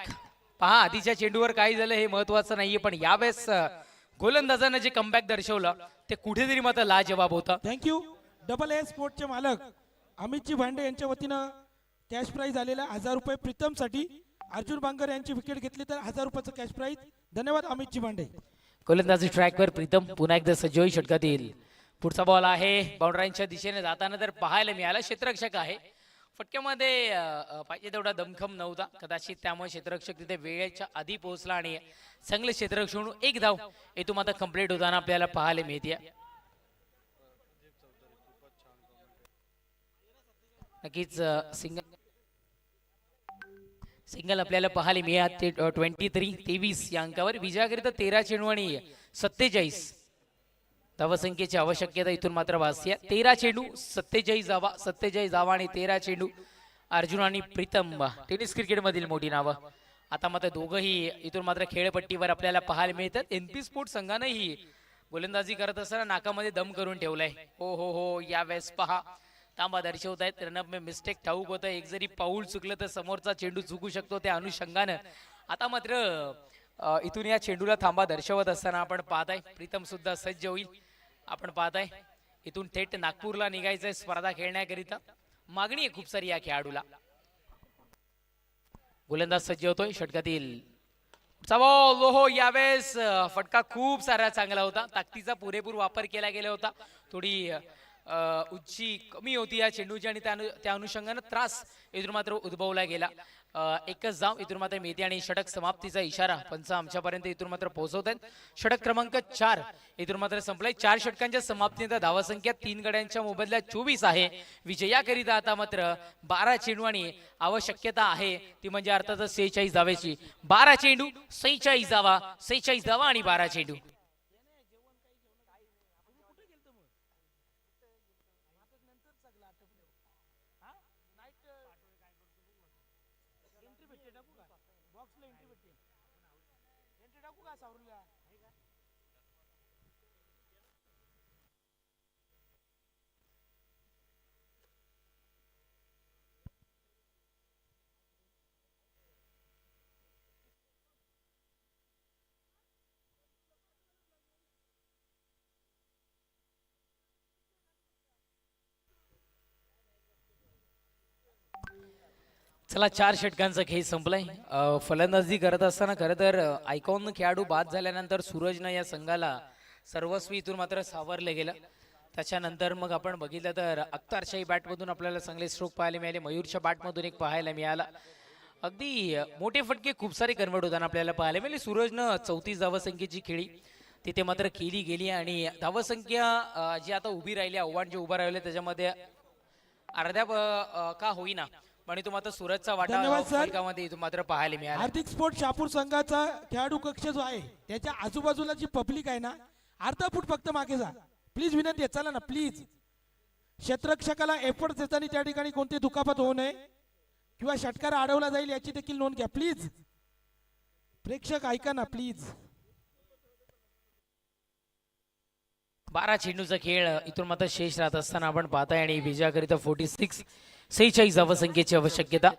पहा आधीच्या चेंडूवर काय झालं हे महत्वाचं नाहीये, पण यावेळेस गोलंदाजानं जे कमबॅक दर्शवलं ते कुठेतरी मात्र लाजवाब होता. थँक्यू. डबल ए स्पोर्टचे मालक अमितजी भांडे यांच्या वतीनं कॅश प्राइज आलेला 1000 रुपये प्रीतम साठी. अर्जुन बांगर यांची विकेट घेतली तर 1000 रुपयाचं कॅश प्राइज. धन्यवाद अमितजी भांडे. गोलंदाजी ट्रॅकवर प्रीतम पुन्हा एकदा सज्ज होईल. षटकात येईल. पुढचा बॉल आहे बाउंड्राईच्या दिशेने जाताना तर पाहायला मिळाला क्षेत्ररक्षक आहे. फटक्यामध्ये पाहिजे तेवढा दमखम नव्हता कदाचित, त्यामुळे क्षेत्ररक्षक तिथे वेळेच्या आधी पोहोचला आणि चांगले क्षेत्ररक्षक म्हणून एक धाव इथून आता कंप्लीट होताना आपल्याला पाहायला मिळते. नक्कीच सिंगल आपल्याला पाहायला मिळत. 23 या अंकावर विजयाकरिता 13 चेंडू आणि 47 धावसंख्येची आवश्यकता इथून मात्र वासिया. 13 चेंडू 47 धावा आणि 13 चेंडू. अर्जुन आणि प्रीतम टेनिस क्रिकेट मधील मोठी नावं. आता मात्र दोघंही इथून मात्र खेळपट्टीवर आपल्याला पाहायला मिळतात. एनपी स्पोर्ट संघानेही गोलंदाजी करत असताना नाकामध्ये दम करून ठेवलाय. हो, यावेळेस पहा तांबा दर्शवत आहेत. रनअप में मिस्टेक ठाऊक होतं. एक जरी पाऊल चुकलं तर समोरचा चेंडू चुकू शकतो. त्या अनुषंगानं आता मात्र इथून या चेंडूला थांबा दर्शवत असताना आपण पाहताय प्रीतम सुद्धा सज्ज होईल. आपण पाहताय इथून थेट नागपूरला निघायचंय स्पर्धा खेळण्याकरिता. मागणी आहे खूप सारी या खेळाडूला. गोलंदाज सज्ज होतोय. षटकातील बॉल. यावेळेस फटका खूप सारा चांगला होता. ताकदीचा पुरेपूर वापर केला गेला होता. थोडी उंची कमी होती या चेंडूची आणि त्या अनुषंगाने त्रास इथून मात्र उद्भवला गेला. एकच धाव इथून मात्र मिळते आणि षटक समाप्तीचा इशारा पंच आमच्यापर्यंत इथून मात्र पोहोचवत आहेत. षटक क्रमांक 4 इथून मात्र संपलाय. 4 षटकांच्या समाप्तीनंतर धावसंख्या 3 गड्यांच्या मोबदल्यात 24 आहे. विजयाकरिता आता मात्र 12 चेंडू आणि आवश्यकता आहे ती म्हणजे अर्थातच 46 धावेची. 12 चेंडू 46 धावा, 46 धावा आणि 12 चेंडू. चला 4 षटकांचा खेळ संपलाय. फलंदाजी करत असताना खरं तर आयकॉन खेळाडू बाद झाल्यानंतर सूरजनं या संघाला सर्वस्वी इथून मात्र सावरले गेलं. त्याच्यानंतर मग आपण बघितलं तर अख्तरशाही बॅटमधून आपल्याला चांगले स्ट्रोक पाहायला मिळाले. मयूरच्या बॅटमधून एक पाहायला मिळाला. अगदी मोठे फटके खूप सारे कन्वर्ट होताना आपल्याला पाहायला मिळाले. सूरजनं 34 धावसंख्येची खेळी तिथे मात्र केली गेली आणि धावसंख्या जी आता उभी राहिली, आव्हान जे उभं राहिले त्याच्यामध्ये अर्ध्या का होईना पण इथून मात्र सूरजचा वाटा धन्यवाद सर. फलकामध्ये इथून मात्र पाहायला मिळाला. हार्दिक स्पोर्ट शहापूर संघाचा खेळाडू कक्ष जो आहे त्याच्या आजूबाजूला जी पब्लिक आहे ना, अर्धा फूट फक्त मागे जा प्लीज. विनंती आहे, चला ना प्लीज. क्षेत्ररक्षकाला एफर्ट देताना त्या ठिकाणी कोणती दुखापत होऊ नये किंवा षटकार अडवला जाईल याची देखील नोंद घ्या प्लीज. प्रेक्षक ऐका ना प्लीज. 12 चेंडूचा खेळ इथून मात्र शेष राहत असताना आपण पाहताय आणि विजयाकरिता 46 धावसंख्येची आवश्यकता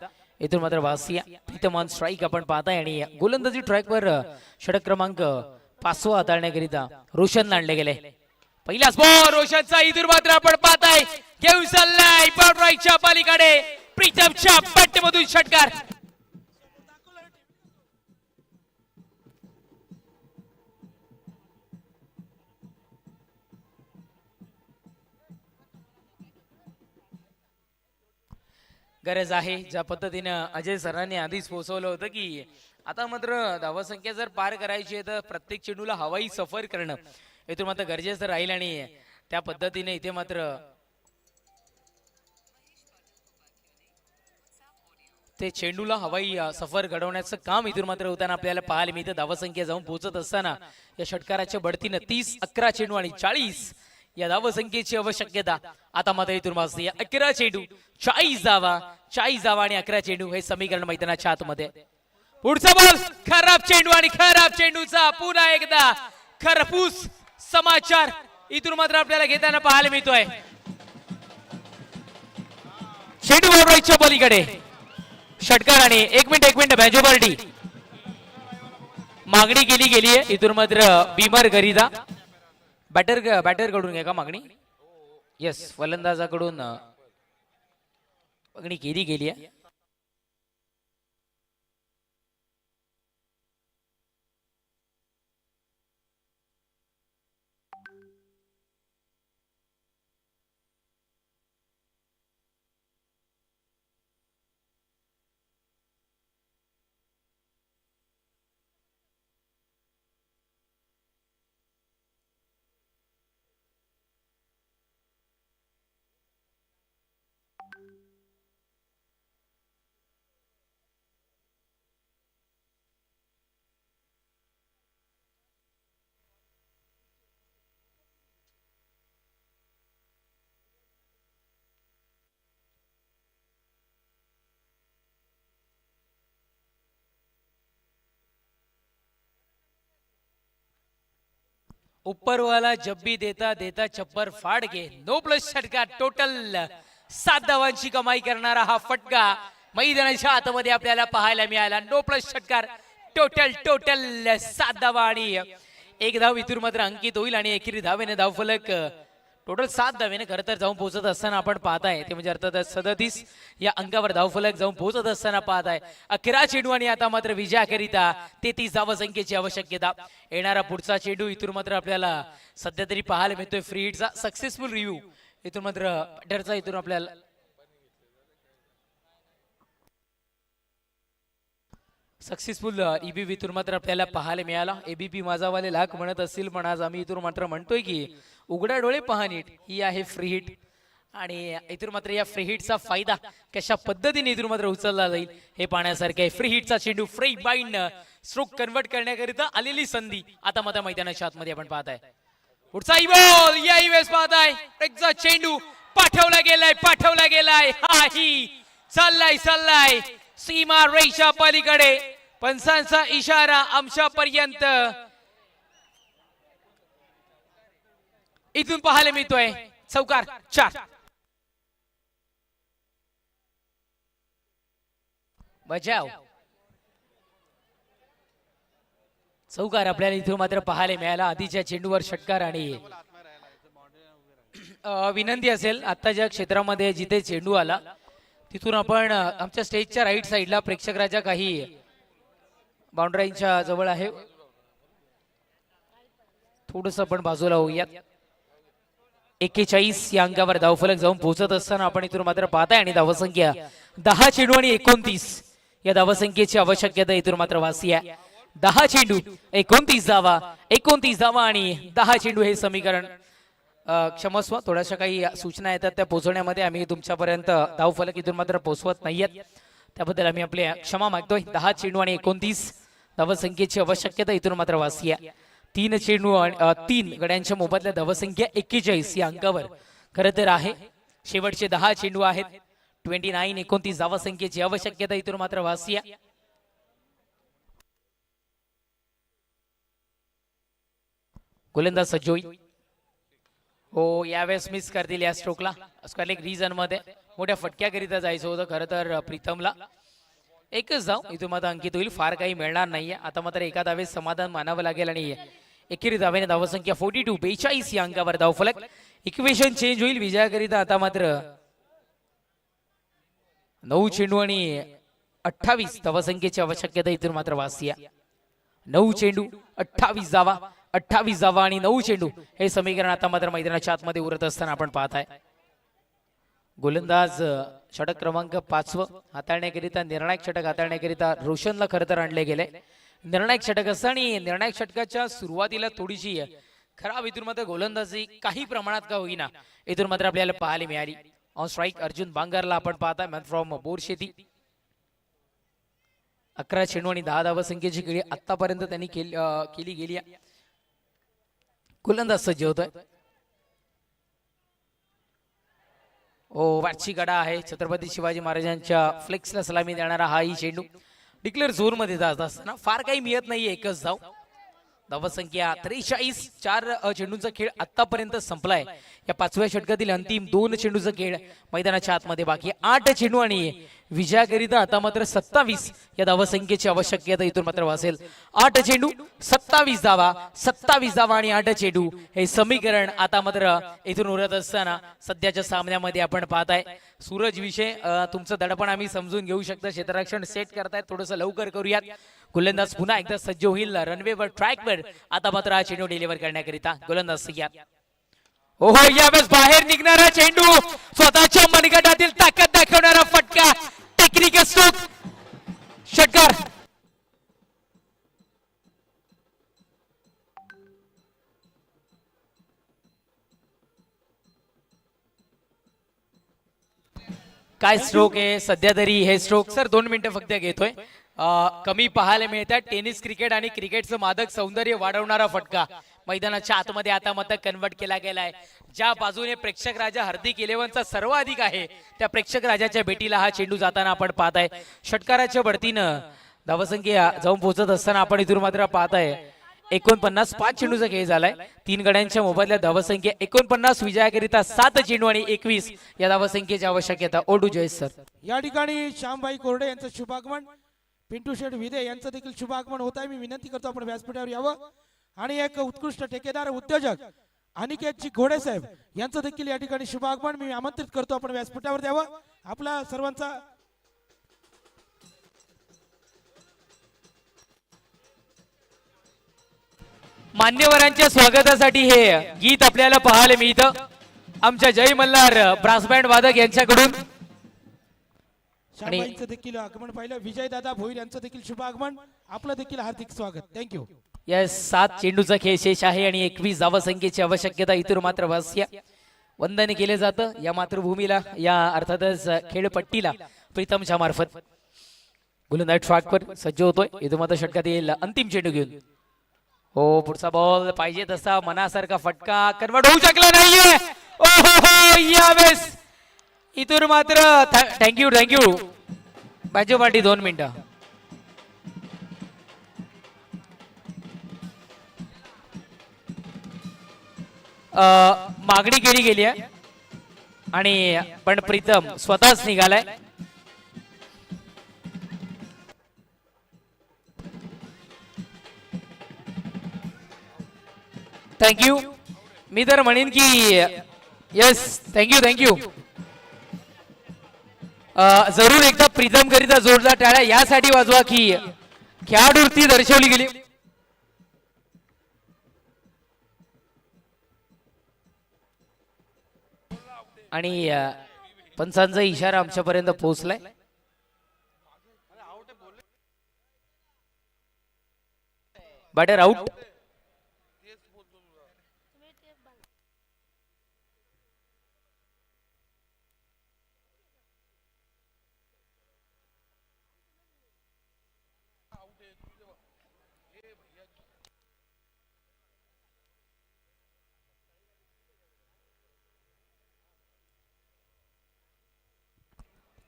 इथून मात्र वासिया प्रीतम ऑन स्ट्राईक आपण पाहताय आणि गोलंदाजी ट्रॅकवर षटक क्रमांक 5 हाताळण्याकरिता रोशन आणले गेले. पहिलाच बॉल रोशनचा इथून मात्र आपण पाहताय घेऊन चाललाय बाउंड्रीच्या पलीकडे प्रीतमच्या बॅटमधून षटकार. गरज आहे ज्या पद्धतीनं अजय सरांनी आधीच पोहोचवलं होतं की आता मात्र धावसंख्या जर पार करायची आहे तर प्रत्येक चेंडूला हवाई सफर करणं इथून मात्र गरजेचं राहील आणि त्या पद्धतीने इथे मात्र ते चेंडूला हवाई सफर घडवण्याचं काम इथून मात्र होताना आपल्याला पाहायला मिळतं. धावसंख्या जाऊन पोहोचत असताना या षटकाराच्या बढतीनं 30, 11 चेंडू आणि 40 या धावसंख्येची आवश्यकता आता मात्र इथून वाजते. 11 चेंडू 40 धावा, 40 धावा आणि 11 चेंडू हे समीकरण मैदानाच्या आतमध्ये. पुढचा बॉल खराब चेंडू आणि खराब चेंडूचा पुन्हा एकदा खरपूस समाचार इथून मात्र आपल्याला घेताना पाहायला मिळतोय. चेंडू बाउंड्रीच्या पलीकडे षटकार आणि एक मिनिट बॅजोबर्डी मागणी केली गेली आहे इथून मात्र भीमर गरिदा बॅटर कडून घ्या का मागणी. येस, फलंदाजाकडून मागणी केली गेली आहे. ऊपर वाला जब भी देता देता छप्पर फाड़ के 9 प्लस षटका टोटल 7 धावांची कमाई करणारा हा फटका मैदानाच्या आतमध्ये आपल्याला पाहायला मिळाला. 9 प्लस षटकार टोटल 7 धावा आणि 1 धाव इथून मात्र अंकित होईल आणि एकेरी धावेने धावफलक टोटल 7 धावेने खरं तर जाऊन पोहोचत असताना आपण पाहताय ते म्हणजे अर्थात 37 या अंकावर धावफलक जाऊन पोहोचत असताना पाहताय. 11 चेंडू आणि आता मात्र विजयाकरिता 33 धावसंख्येची आवश्यकता. येणारा पुढचा चेंडू इथून मात्र आपल्याला सध्या तरी पाहायला मिळतोय फ्री हिटचा सक्सेसफुल रिव्ह्यू इथून मात्र बॅटरचा इथून आपल्याला सक्सेसफुल EBP इथून मात्र आपल्याला पाहायला मिळाला. ABP माझावाले लाख म्हणत असतील पण आज आम्ही इथून मात्र म्हणतोय की उघड्या डोळे पहा नीट, ही आहे फ्री हिट. आणि इथून मात्र या फ्री हिटचा फायदा कशा पद्धतीने इथून मात्र उचलला जाईल हे पाहण्यासारखे आहे. फ्री हिटचा चेंडू फ्री बाइंड स्ट्रोक कन्वर्ट करण्याकरिता आलेली संधी आता मात्र मैदानाच्या आतमध्ये आपण पाहताय. पुढचा बॉल याही वेळेस पाहताय एकचा चेंडू पाठवला गेलाय हाही चाललाय सीमा रेषा पलीकडे, पंचांचा इशारा आमच्यापर्यंत इथून पाहायला मिळतोय. चौकार 4. बजाव चौकार आपल्याला इथून मात्र पाहायला मिळाला. आधीच्या चेंडूवर षटकार आणि विनंती असेल आत्ताच्या क्षेत्रामध्ये जिथे चेंडू आला तिथून आपण आमच्या स्टेजच्या राईट साईडला प्रेक्षकाच्या काही बाउंड्रीच्या जवळ आहे, थोडस आपण बाजूला होऊयात. 41 या अंकावर धावफलक जाऊन पोहोचत असताना आपण इथून मात्र पाहताय आणि धावसंख्या 10 चेंडू आणि 29 या धावसंख्येची आवश्यकता इथून मात्र वासी आहे. 10 चेंडू 29 धावा आणि 10 चेंडू हे समीकरण. क्षमस्व थोड्याशा काही सूचना येतात त्या पोहोचवण्यामध्ये आम्ही तुमच्यापर्यंत धावफलक इथून मात्र पोहोचवत नाहीयेत, त्याबद्दल आम्ही आपल्या क्षमा मागतोय. 10 चेंडू आणि 29 धावसंख्येची आवश्यकता इथून मात्र वासी आहे. 3 चेंडू आणि 3 गड्यांच्या मोबदल्यात धावसंख्या 41 या अंकावर खरं तर आहे. शेवटचे 10 चेंडू आहेत. 29 धावसंख्येची आवश्यकता इथून मात्र वासी आहे. गोलंदाज सज्जोई हो यावेळेस मिस करतील या स्ट्रोकला. असं एक रिझन मध्ये मोठ्या फटक्याकरिता जायचं होतं खरं तर प्रीतमला. एकच धाव इथून मात्र अंकित होईल, फार काही मिळणार नाहीये. आता मात्र एका धावेत समाधान मानावं लागेल आणि एकेरी धावेने धावसंख्या 42 या अंकावर धावफलक. इक्वेशन चेंज होईल विजयाकरिता. आता मात्र 9 चेंडू आणि 28 धावसंख्येची आवश्यकता इथून मात्र वासी आहे. 9 चेंडू 28 धावा आणि 9 चेंडू हे समीकरण आता मात्र मैदानाच्या आतमध्ये उरत असताना आपण पाहताय. गोलंदाज षटक क्रमांक 5 हाताळण्याकरिता, निर्णायक षटक हाताळण्याकरिता रोशनला खरं तर आणले गेले. निर्णायक षटक असतं आणि निर्णायक षटकाच्या सुरुवातीला थोडीशी खराब इथून मात्र गोलंदाजी काही प्रमाणात का होईना इथून मात्र आपल्याला पाहायला मिळाली. ऑन स्ट्राईक अर्जुन बांगरला आपण पाहताय, मॅन फ्रॉम बोरशेती. 11 चेंडू आणि 10 धावसंख्येची खेळी आतापर्यंत त्यांनी केली गेली. गोलंदाज सज्ज होतोय. वाटची गडा आहे. छत्रपती शिवाजी महाराजांच्या फ्लेक्सला सलामी देणारा हा ही चेंडू डिक्लेअर झोन मध्ये जात असताना फार काही मिळत नाहीये. एकच धाव. धावसंख्या 43. 4 चेंडूंचा खेळ आतापर्यंत संपलाय. या 5व्या षटकातील अंतिम 2 चेंडूचा खेळ मैदानाच्या आतमध्ये बाकी. 8 चेंडू आणि विजयाकरिता आता मात्र 27 या धावसंख्येची आवश्यकता इथून मात्र वासेल. 8 चेंडू 27 धावा आणि 8 चेंडू हे समीकरण आता मात्र इथून उरत असताना सध्याच्या सामन्यामध्ये आपण पाहताय. सूरज विषय तुमचं दडपण आम्ही समजून घेऊ शकता. क्षेत्ररक्षण सेट करतायत, थोडस लवकर करूयात. गोलंदाज पुन्हा एकदा सज्ज होईल रनवेवर ट्रॅकवर. आता मात्र हा चेंडू डिलिव्हर करण्याकरिता गोलंदाज सय्यद. ओहो यावेळेस बाहेर निघणारा चेंडू, स्वतःच्या मनगटातील ताकद दाखवणारा फटका, टेक्निकल स्ट्रोक, षटकार. काय स्ट्रोक आहे सध्या तरी हे स्ट्रोक सर 2 मिनिटं फक्त घेतोय. कमी पाहायला मिळतात. टेनिस क्रिकेट आणि क्रिकेटचं मादक सौंदर्य वाढवणारा फटका मैदानाच्या आतमध्ये आता मात्र कन्वर्ट केला गेलाय. ज्या बाजूने प्रेक्षक राजा हार्दिक इलेव्हनचा सर्वाधिक आहे त्या प्रेक्षक राजाच्या भेटीला हा चेंडू जाताना आपण पाहताय. षटकाराच्या बढतीनं धावसंख्या जाऊन पोहोचत असताना आपण इथून मात्र पाहताय 49. 5 चेंडूचा खेळ झालाय. 3 गड्यांच्या मोबदल्यात धावसंख्या 49. विजयाकरिता 7 चेंडू आणि 21 या धावसंख्येची आवश्यकता. ओडू जयेश सर. या ठिकाणी श्यामबाई कोरडे यांचं शुभागमन, पिंटू शेठ विदे यांचं देखील शुभागमन होत आहे. मी विनंती करतो आपण व्यासपीठावर यावं. आणि एक उत्कृष्ट ठेकेदार उद्योजक अनिकेतजी घोडे साहेब यांचं देखील या ठिकाणी शुभागमन मी आमंत्रित करतो आपण व्यासपीठावर द्यावं. आपला सर्वांचा मान्यवरांच्या स्वागतासाठी हे गीत आपल्याला पाहायला मिळतं. आमच्या जय मल्हार ब्रास बँड वादक यांच्याकडून शाबाईंचं देखील आगमन पाहिलं. विजय दादा भोईर यांचं देखील शुभ आगमन. आपलं देखील हार्दिक स्वागत. थँक्यू. यस 7 चेंडूचा खेळ शेष आहे आणि 21 धावसंख्येची आवश्यकता. इतर मात्र भास्या वंदन केले जातं या मातृभूमीला, या अर्थातच खेळपट्टीला प्रीतमच्या मार्फत. गोलंदाज ट्रॅकवर सज्ज होतोय. इथं मात्र षटकात येईल अंतिम चेंडू घेऊन. हो पुढचा बॉल पाहिजे तसा मनासारखा फटका कन्वर्ट होऊ शकला नाहीये. ओहो यावेळेस इथून मात्र थँक्यू बाजू पार्टी 2 मिनिटं. मागणी केली गेली आहे आणि पण प्रीतम स्वतःच निघालाय. थँक्यू. मी तर म्हणेन की यस थँक्यू. जरूर एकदा प्रीतम करिता जोरदार टाळ्या यासाठी वाजवा की खेळाडूवरती दर्शवली गेली. आणि पंचांचा इशारा आमच्यापर्यंत पोहोचलाय. Batter out.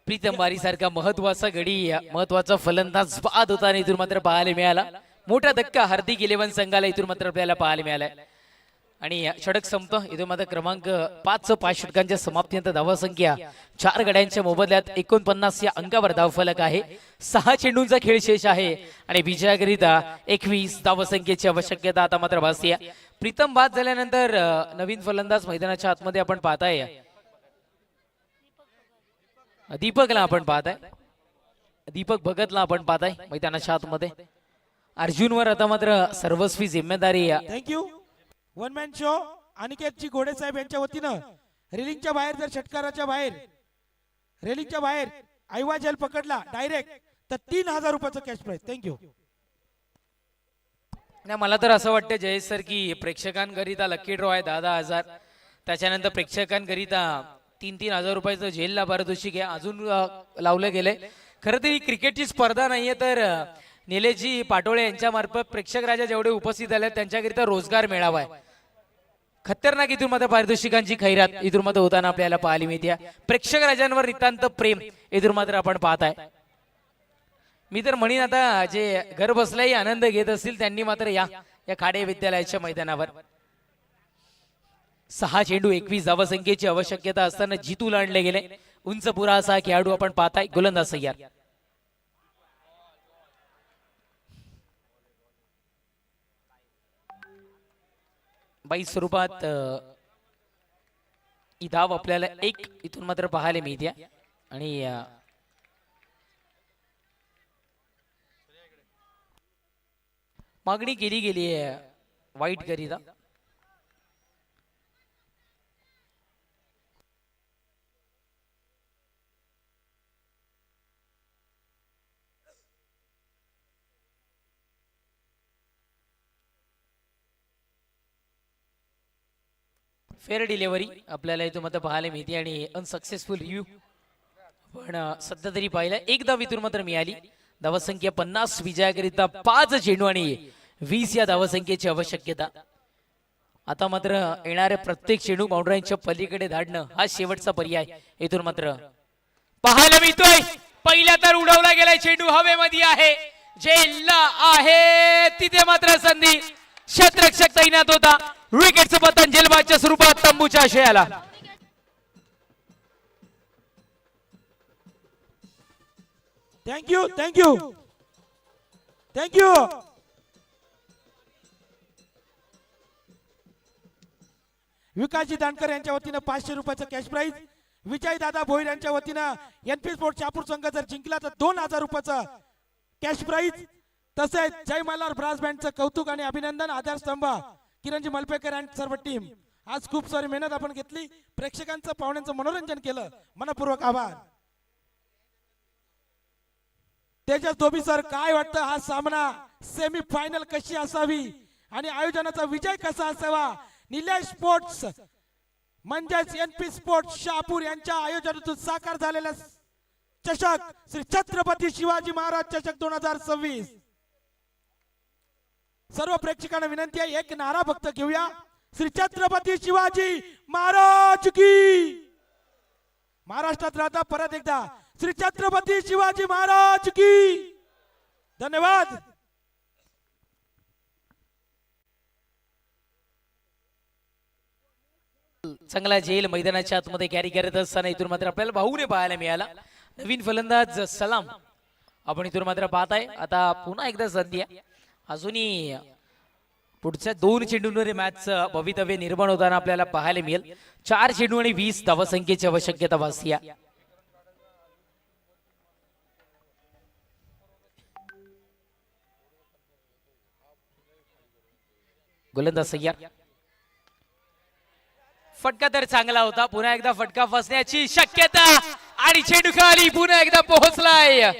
प्रीतम बारी सारखा महत्वाचा गडी, महत्वाचा फलंदाज बाद होताना इथून मात्र पाहायला मिळाला. मोठा धक्का हार्दिक 11 संघाला इथून मात्र आपल्याला पाहायला मिळालाय. आणि षटक संपतं. इथून मात्र क्रमांक 5 षटकांच्या समाप्तीनंतर धावसंख्या 4 गड्यांच्या मोबदल्यात 49 या अंकावर धावफलक आहे. 6 चेंडूंचा खेळ शेष आहे आणि विजयाकरिता 21 धावसंख्येची आवश्यकता आता मात्र भासते. प्रीतम बाद झाल्यानंतर नवीन फलंदाज मैदानाच्या आतमध्ये आपण पाहताय. दीपकला आपण पाहताय. दीपक भगतला आपण पाहताय मैदानाच्या आतमध्ये. अर्जुनवर आता मात्र सर्वस्वी जिम्मेदारी. थँक्यू. वन मॅन शो अनिकेतजी घोडे साहेब यांच्या वतीनं रेलिंगच्या बाहेर जर षटकाराच्या बाहेर रेलिंगच्या बाहेर आयवा जल पकडला डायरेक्ट तर 3000 रुपयाचं कॅश प्राइज. थँक्यू. नाही मला तर असं वाटतं जयेश सर की प्रेक्षकांकरिता लकी ड्रॉ आहे 10,000. त्याच्यानंतर प्रेक्षकांकरिता 3,000 रुपयाचं जेलला पारितोषिक आहे अजून लावलं गेलंय. खरं तर ही क्रिकेटची स्पर्धा नाहीये तर निलेशजी पाटोळे यांच्या मार्फत प्रेक्षक राजा जेवढे उपस्थित आले त्यांच्याकरिता रोजगार मेळावा आहे. खतरनाक इथून मात्र पारितोषिकांची खैरात इथून मात्र होताना आपल्याला पाहायला मिळते. प्रेक्षक राजांवर नितांत प्रेम इथून मात्र आपण पाहताय. मी तर म्हणीन आता जे घर बसल्याही आनंद घेत असतील त्यांनी मात्र या खाडे विद्यालयाच्या मैदानावर. 6 चेंडू 21 धावसंख्येची आवश्यकता असताना जितू लांडले गेले. उंच पुरा असा खेळाडू आपण पाहताय. गोलंदाज तयार. बाई स्वरूपात ही धाव आपल्याला 1 इथून मात्र पाहायला मिळते. आणि मागणी केली गेली आहे वाईट करिता. फेअर डिलिव्हरी आपल्याला इथून मात्र पाहायला मिळते आणि अनसक्सेसफुल रिव्ह्यू पण सध्या तरी पाहिलं. एक धाव इथून मात्र मिळाली. धावसंख्या 50 विजयाकरिता 5 चेंडू आणि 20 या धावसंख्येची आवश्यकता. आता मात्र येणाऱ्या प्रत्येक चेंडू बाउंड्रीच्या पलीकडे धाडणं हा शेवटचा पर्याय इथून मात्र पाहायला मिळतोय. पहिला तर उडवला गेलाय चेंडू हवेमध्ये आहे. जेलला आहे तिथे मात्र संधी क्षेत्ररक्षक तैनात होता. विकेटचं पतन जेलबादच्या स्वरूपात तंबूच्या आशयाला. थँक्यू. विकासजी दानकर यांच्या वतीनं 500 रुपयाचं कॅश प्राइज. विजय दादा भोईर यांच्या वतीनं एनपी स्पोर्ट शहापूर संघ जर जिंकला तर 2000 रुपयाचं कॅश प्राइज. तसेच जय मल्हार ब्रास बँडचं कौतुक आणि अभिनंदन. आधारस्तंभ किरणजी मलपेकर आणि सर्व टीम आज खूप सारी मेहनत आपण घेतली, प्रेक्षकांचं पाहुण्यांचं मनोरंजन केलं, मनपूर्वक आभार. तेजस धोबी सर, काय वाटतं हा सामना सेमी फायनल कशी असावी आणि आयोजनाचा विजय कसा असावा? निलेश स्पोर्ट्स म्हणजेच एनपी स्पोर्ट्स शहापूर यांच्या आयोजनातून साकार झालेला चषक श्री छत्रपती शिवाजी महाराज चषक 2026. सर्व प्रेक्षकांना विनंती आहे, एक नारा फक्त घेऊया, श्री छत्रपती शिवाजी महाराज की. महाराष्ट्रात राहता परत एकदा श्री छत्रपती शिवाजी महाराज की. धन्यवाद. चांगला झेल मैदानाच्या आतमध्ये कॅरी करत असताना इथून मात्र आपल्याला भाऊने पाहायला मिळाला. नवीन फलंदाज सलाम आपण इथून मात्र पाहताय. आता पुन्हा एकदा संधी आहे, अजूनही पुढच्या 2 चेंडूंवर मॅचचं भवितव्य निर्माण होताना आपल्याला पाहायला मिळेल. 4 चेंडू आणि 20 धावसंख्येची आवश्यकता भासते. गोलंदाज सय्यार, फटका तर चांगला होता, पुन्हा एकदा फटका फसण्याची शक्यता आणि चेंडू खाली पुन्हा एकदा पोहोचलाय.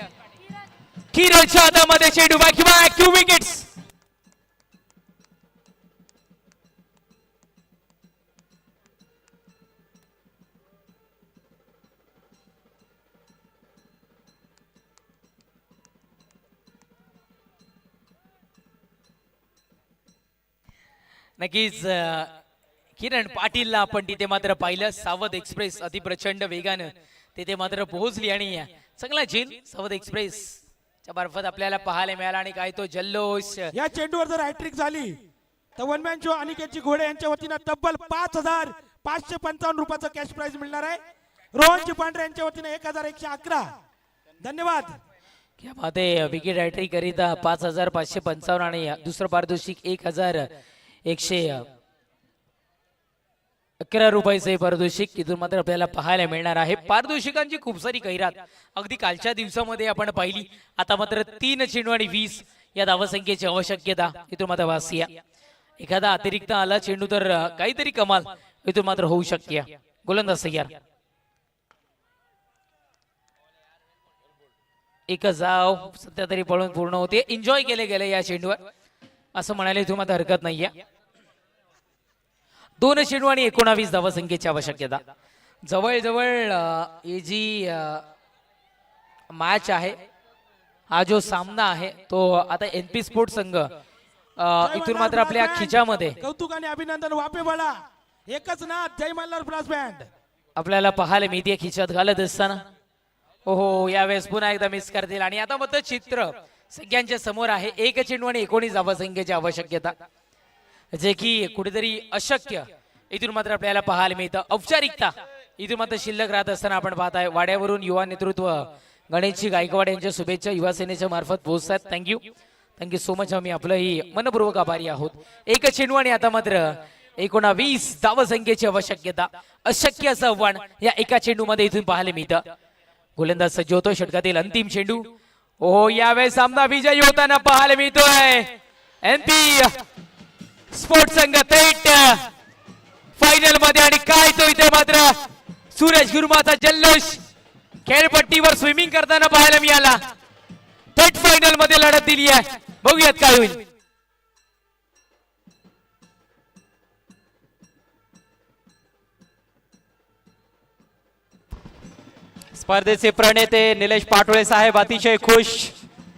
किरणच्या हातामध्ये चेंडू, बाकी 2 विकेट्स. नक्कीच किरण पाटीलला आपण तिथे मात्र पाहिलं. सावध एक्सप्रेस अति प्रचंड वेगानं तिथे मात्र पोहोचली आणि चांगला झेल सावध एक्सप्रेस च्या मार्फत आपल्याला पाहायला मिळाला. आणि काय तो जल्लोष. या चेंडूवर जर हॅट्रिक झाली तर वनमॅन शो अनिकेतची घोडे यांच्या वतीनं तब्बल 5,555 रुपयाचं कॅश प्राइज मिळणार आहे. रोहनजी पांढरे यांच्या वतीनं 1,111. धन्यवाद. क्या बात आहे. विकेट हॅट्रिक करिता 5,555 आणि दुसरं पारितोषिक 1,111 रुपयाचे पारितोषिक इथून मात्र आपल्याला पाहायला मिळणार आहे. पारितोषिकांची खूप सारी खैरात अगदी कालच्या दिवसामध्ये आपण पाहिली. आता मात्र 3 चेंडू आणि 20 या धावसंख्येची आवश्यकता इथून मात्र भासते. एखादा अतिरिक्त आला चेंडू तर काहीतरी कमाल इथून मात्र होऊ शकते. गोलंदाज तयार, एक जाव सध्या तरी पळून पूर्ण होते. एन्जॉय केले गेले या चेंडूवर असं म्हणायला इथून मात्र हरकत नाहीये. 2 चेंडू आणि 19 धावसंख्येची आवश्यकता. जवळजवळ ही जी मॅच आहे, हा जो सामना आहे तो आता एनपी स्पोर्ट्स संघ इथून मात्र आपल्या खिच्यामध्ये कौतुक आणि अभिनंदन. वापे बळा एकच ना, जय मल्हार ब्रास बँड आपल्याला पाहायला मिळते खिच्यात घालत असताना. ओहो, यावेळेस पुन्हा एकदा मिस करतील. आणि आता मग चित्र सगळ्यांच्या समोर आहे. 1 चेंडू आणि 19 धावसंख्येची आवश्यकता, जे की कुठेतरी अशक्य इथून मात्र आपल्याला पाहायला मिळतं. औपचारिकता इथून मात्र शिल्लक राहत असताना आपण पाहताय वाड्यावरून युवा नेतृत्व गणेशजी गायकवाड यांच्या शुभेच्छा युवा सेनेच्या मार्फत पोहोचतात. Thank you so much. आम्ही आपलंही मनपूर्वक आभारी आहोत. 1 चेंडू आणि आता मात्र 19 धावसंख्येची आवश्यकता. अशक्य असं आव्हान या 1 चेंडूमध्ये इथून पाहायला मिळतं. गोलंदाज सज्ज होतोय. षटकातील अंतिम चेंडू. ओहो, यावेळेस सामना विजयी होताना पाहायला मिळतोय. एनपी स्पोर्ट्स संघ थेट फायनल मध्ये. आणि काय तो इथे मात्र सूरज गुरुमाचा जल्लोष खेळपट्टीवर स्विमिंग करताना पाहायला मिळाला. थेट फायनल मध्ये लढत दिली आहे. बघूयात काय होईल. स्पर्धेचे प्रणेते निलेश पाटोळे साहेब अतिशय खुश.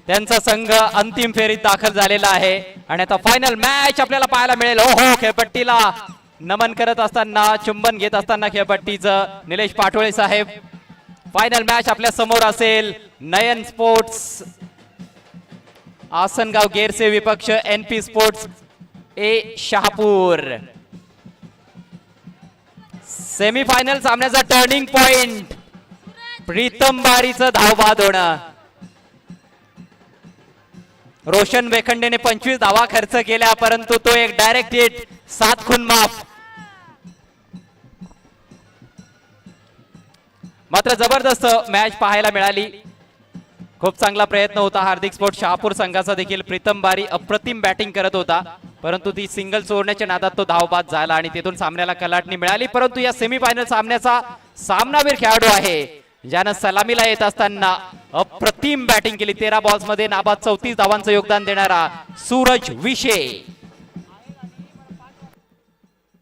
त्यांचा संघ अंतिम फेरीत दाखल झालेला आहे आणि आता फायनल मॅच आपल्याला पाहायला मिळेल. ओहो, खेळपट्टीला नमन करत असताना, चुंबन घेत असताना खेळपट्टीचं निलेश पाटोळे साहेब. फायनल मॅच आपल्या समोर असेल. नयन स्पोर्ट्स आसनगाव गेरसे विपक्ष एनपी स्पोर्ट्स ए शहापूर. सेमीफायनल सामन्याचा टर्निंग पॉइंट प्रीतम बारीचं धावबाद होणं. रोशन वेखंडेने 25 धावा खर्च केल्या, परंतु तो एक डायरेक्ट हिट 7 खून माफ. मात्र जबरदस्त मॅच पाहायला मिळाली. खूप चांगला प्रयत्न होता हार्दिक स्पोर्ट्स शहापूर संघाचा देखील. प्रीतम बारी अप्रतिम बॅटिंग करत होता. परंतु ती सिंगल चोरण्याच्या नादात तो धावबाद झाला आणि तिथून सामन्याला कलाटणी मिळाली. परंतु या सेमीफायनल सामन्याचा सामनावीर खेळाडू आहे ज्यानं सलामीला येत असताना अप्रतिम बॅटिंग केली. 13 बॉल्स मध्ये नाबाद 34 धावांचं योगदान देणारा सूरज विशे.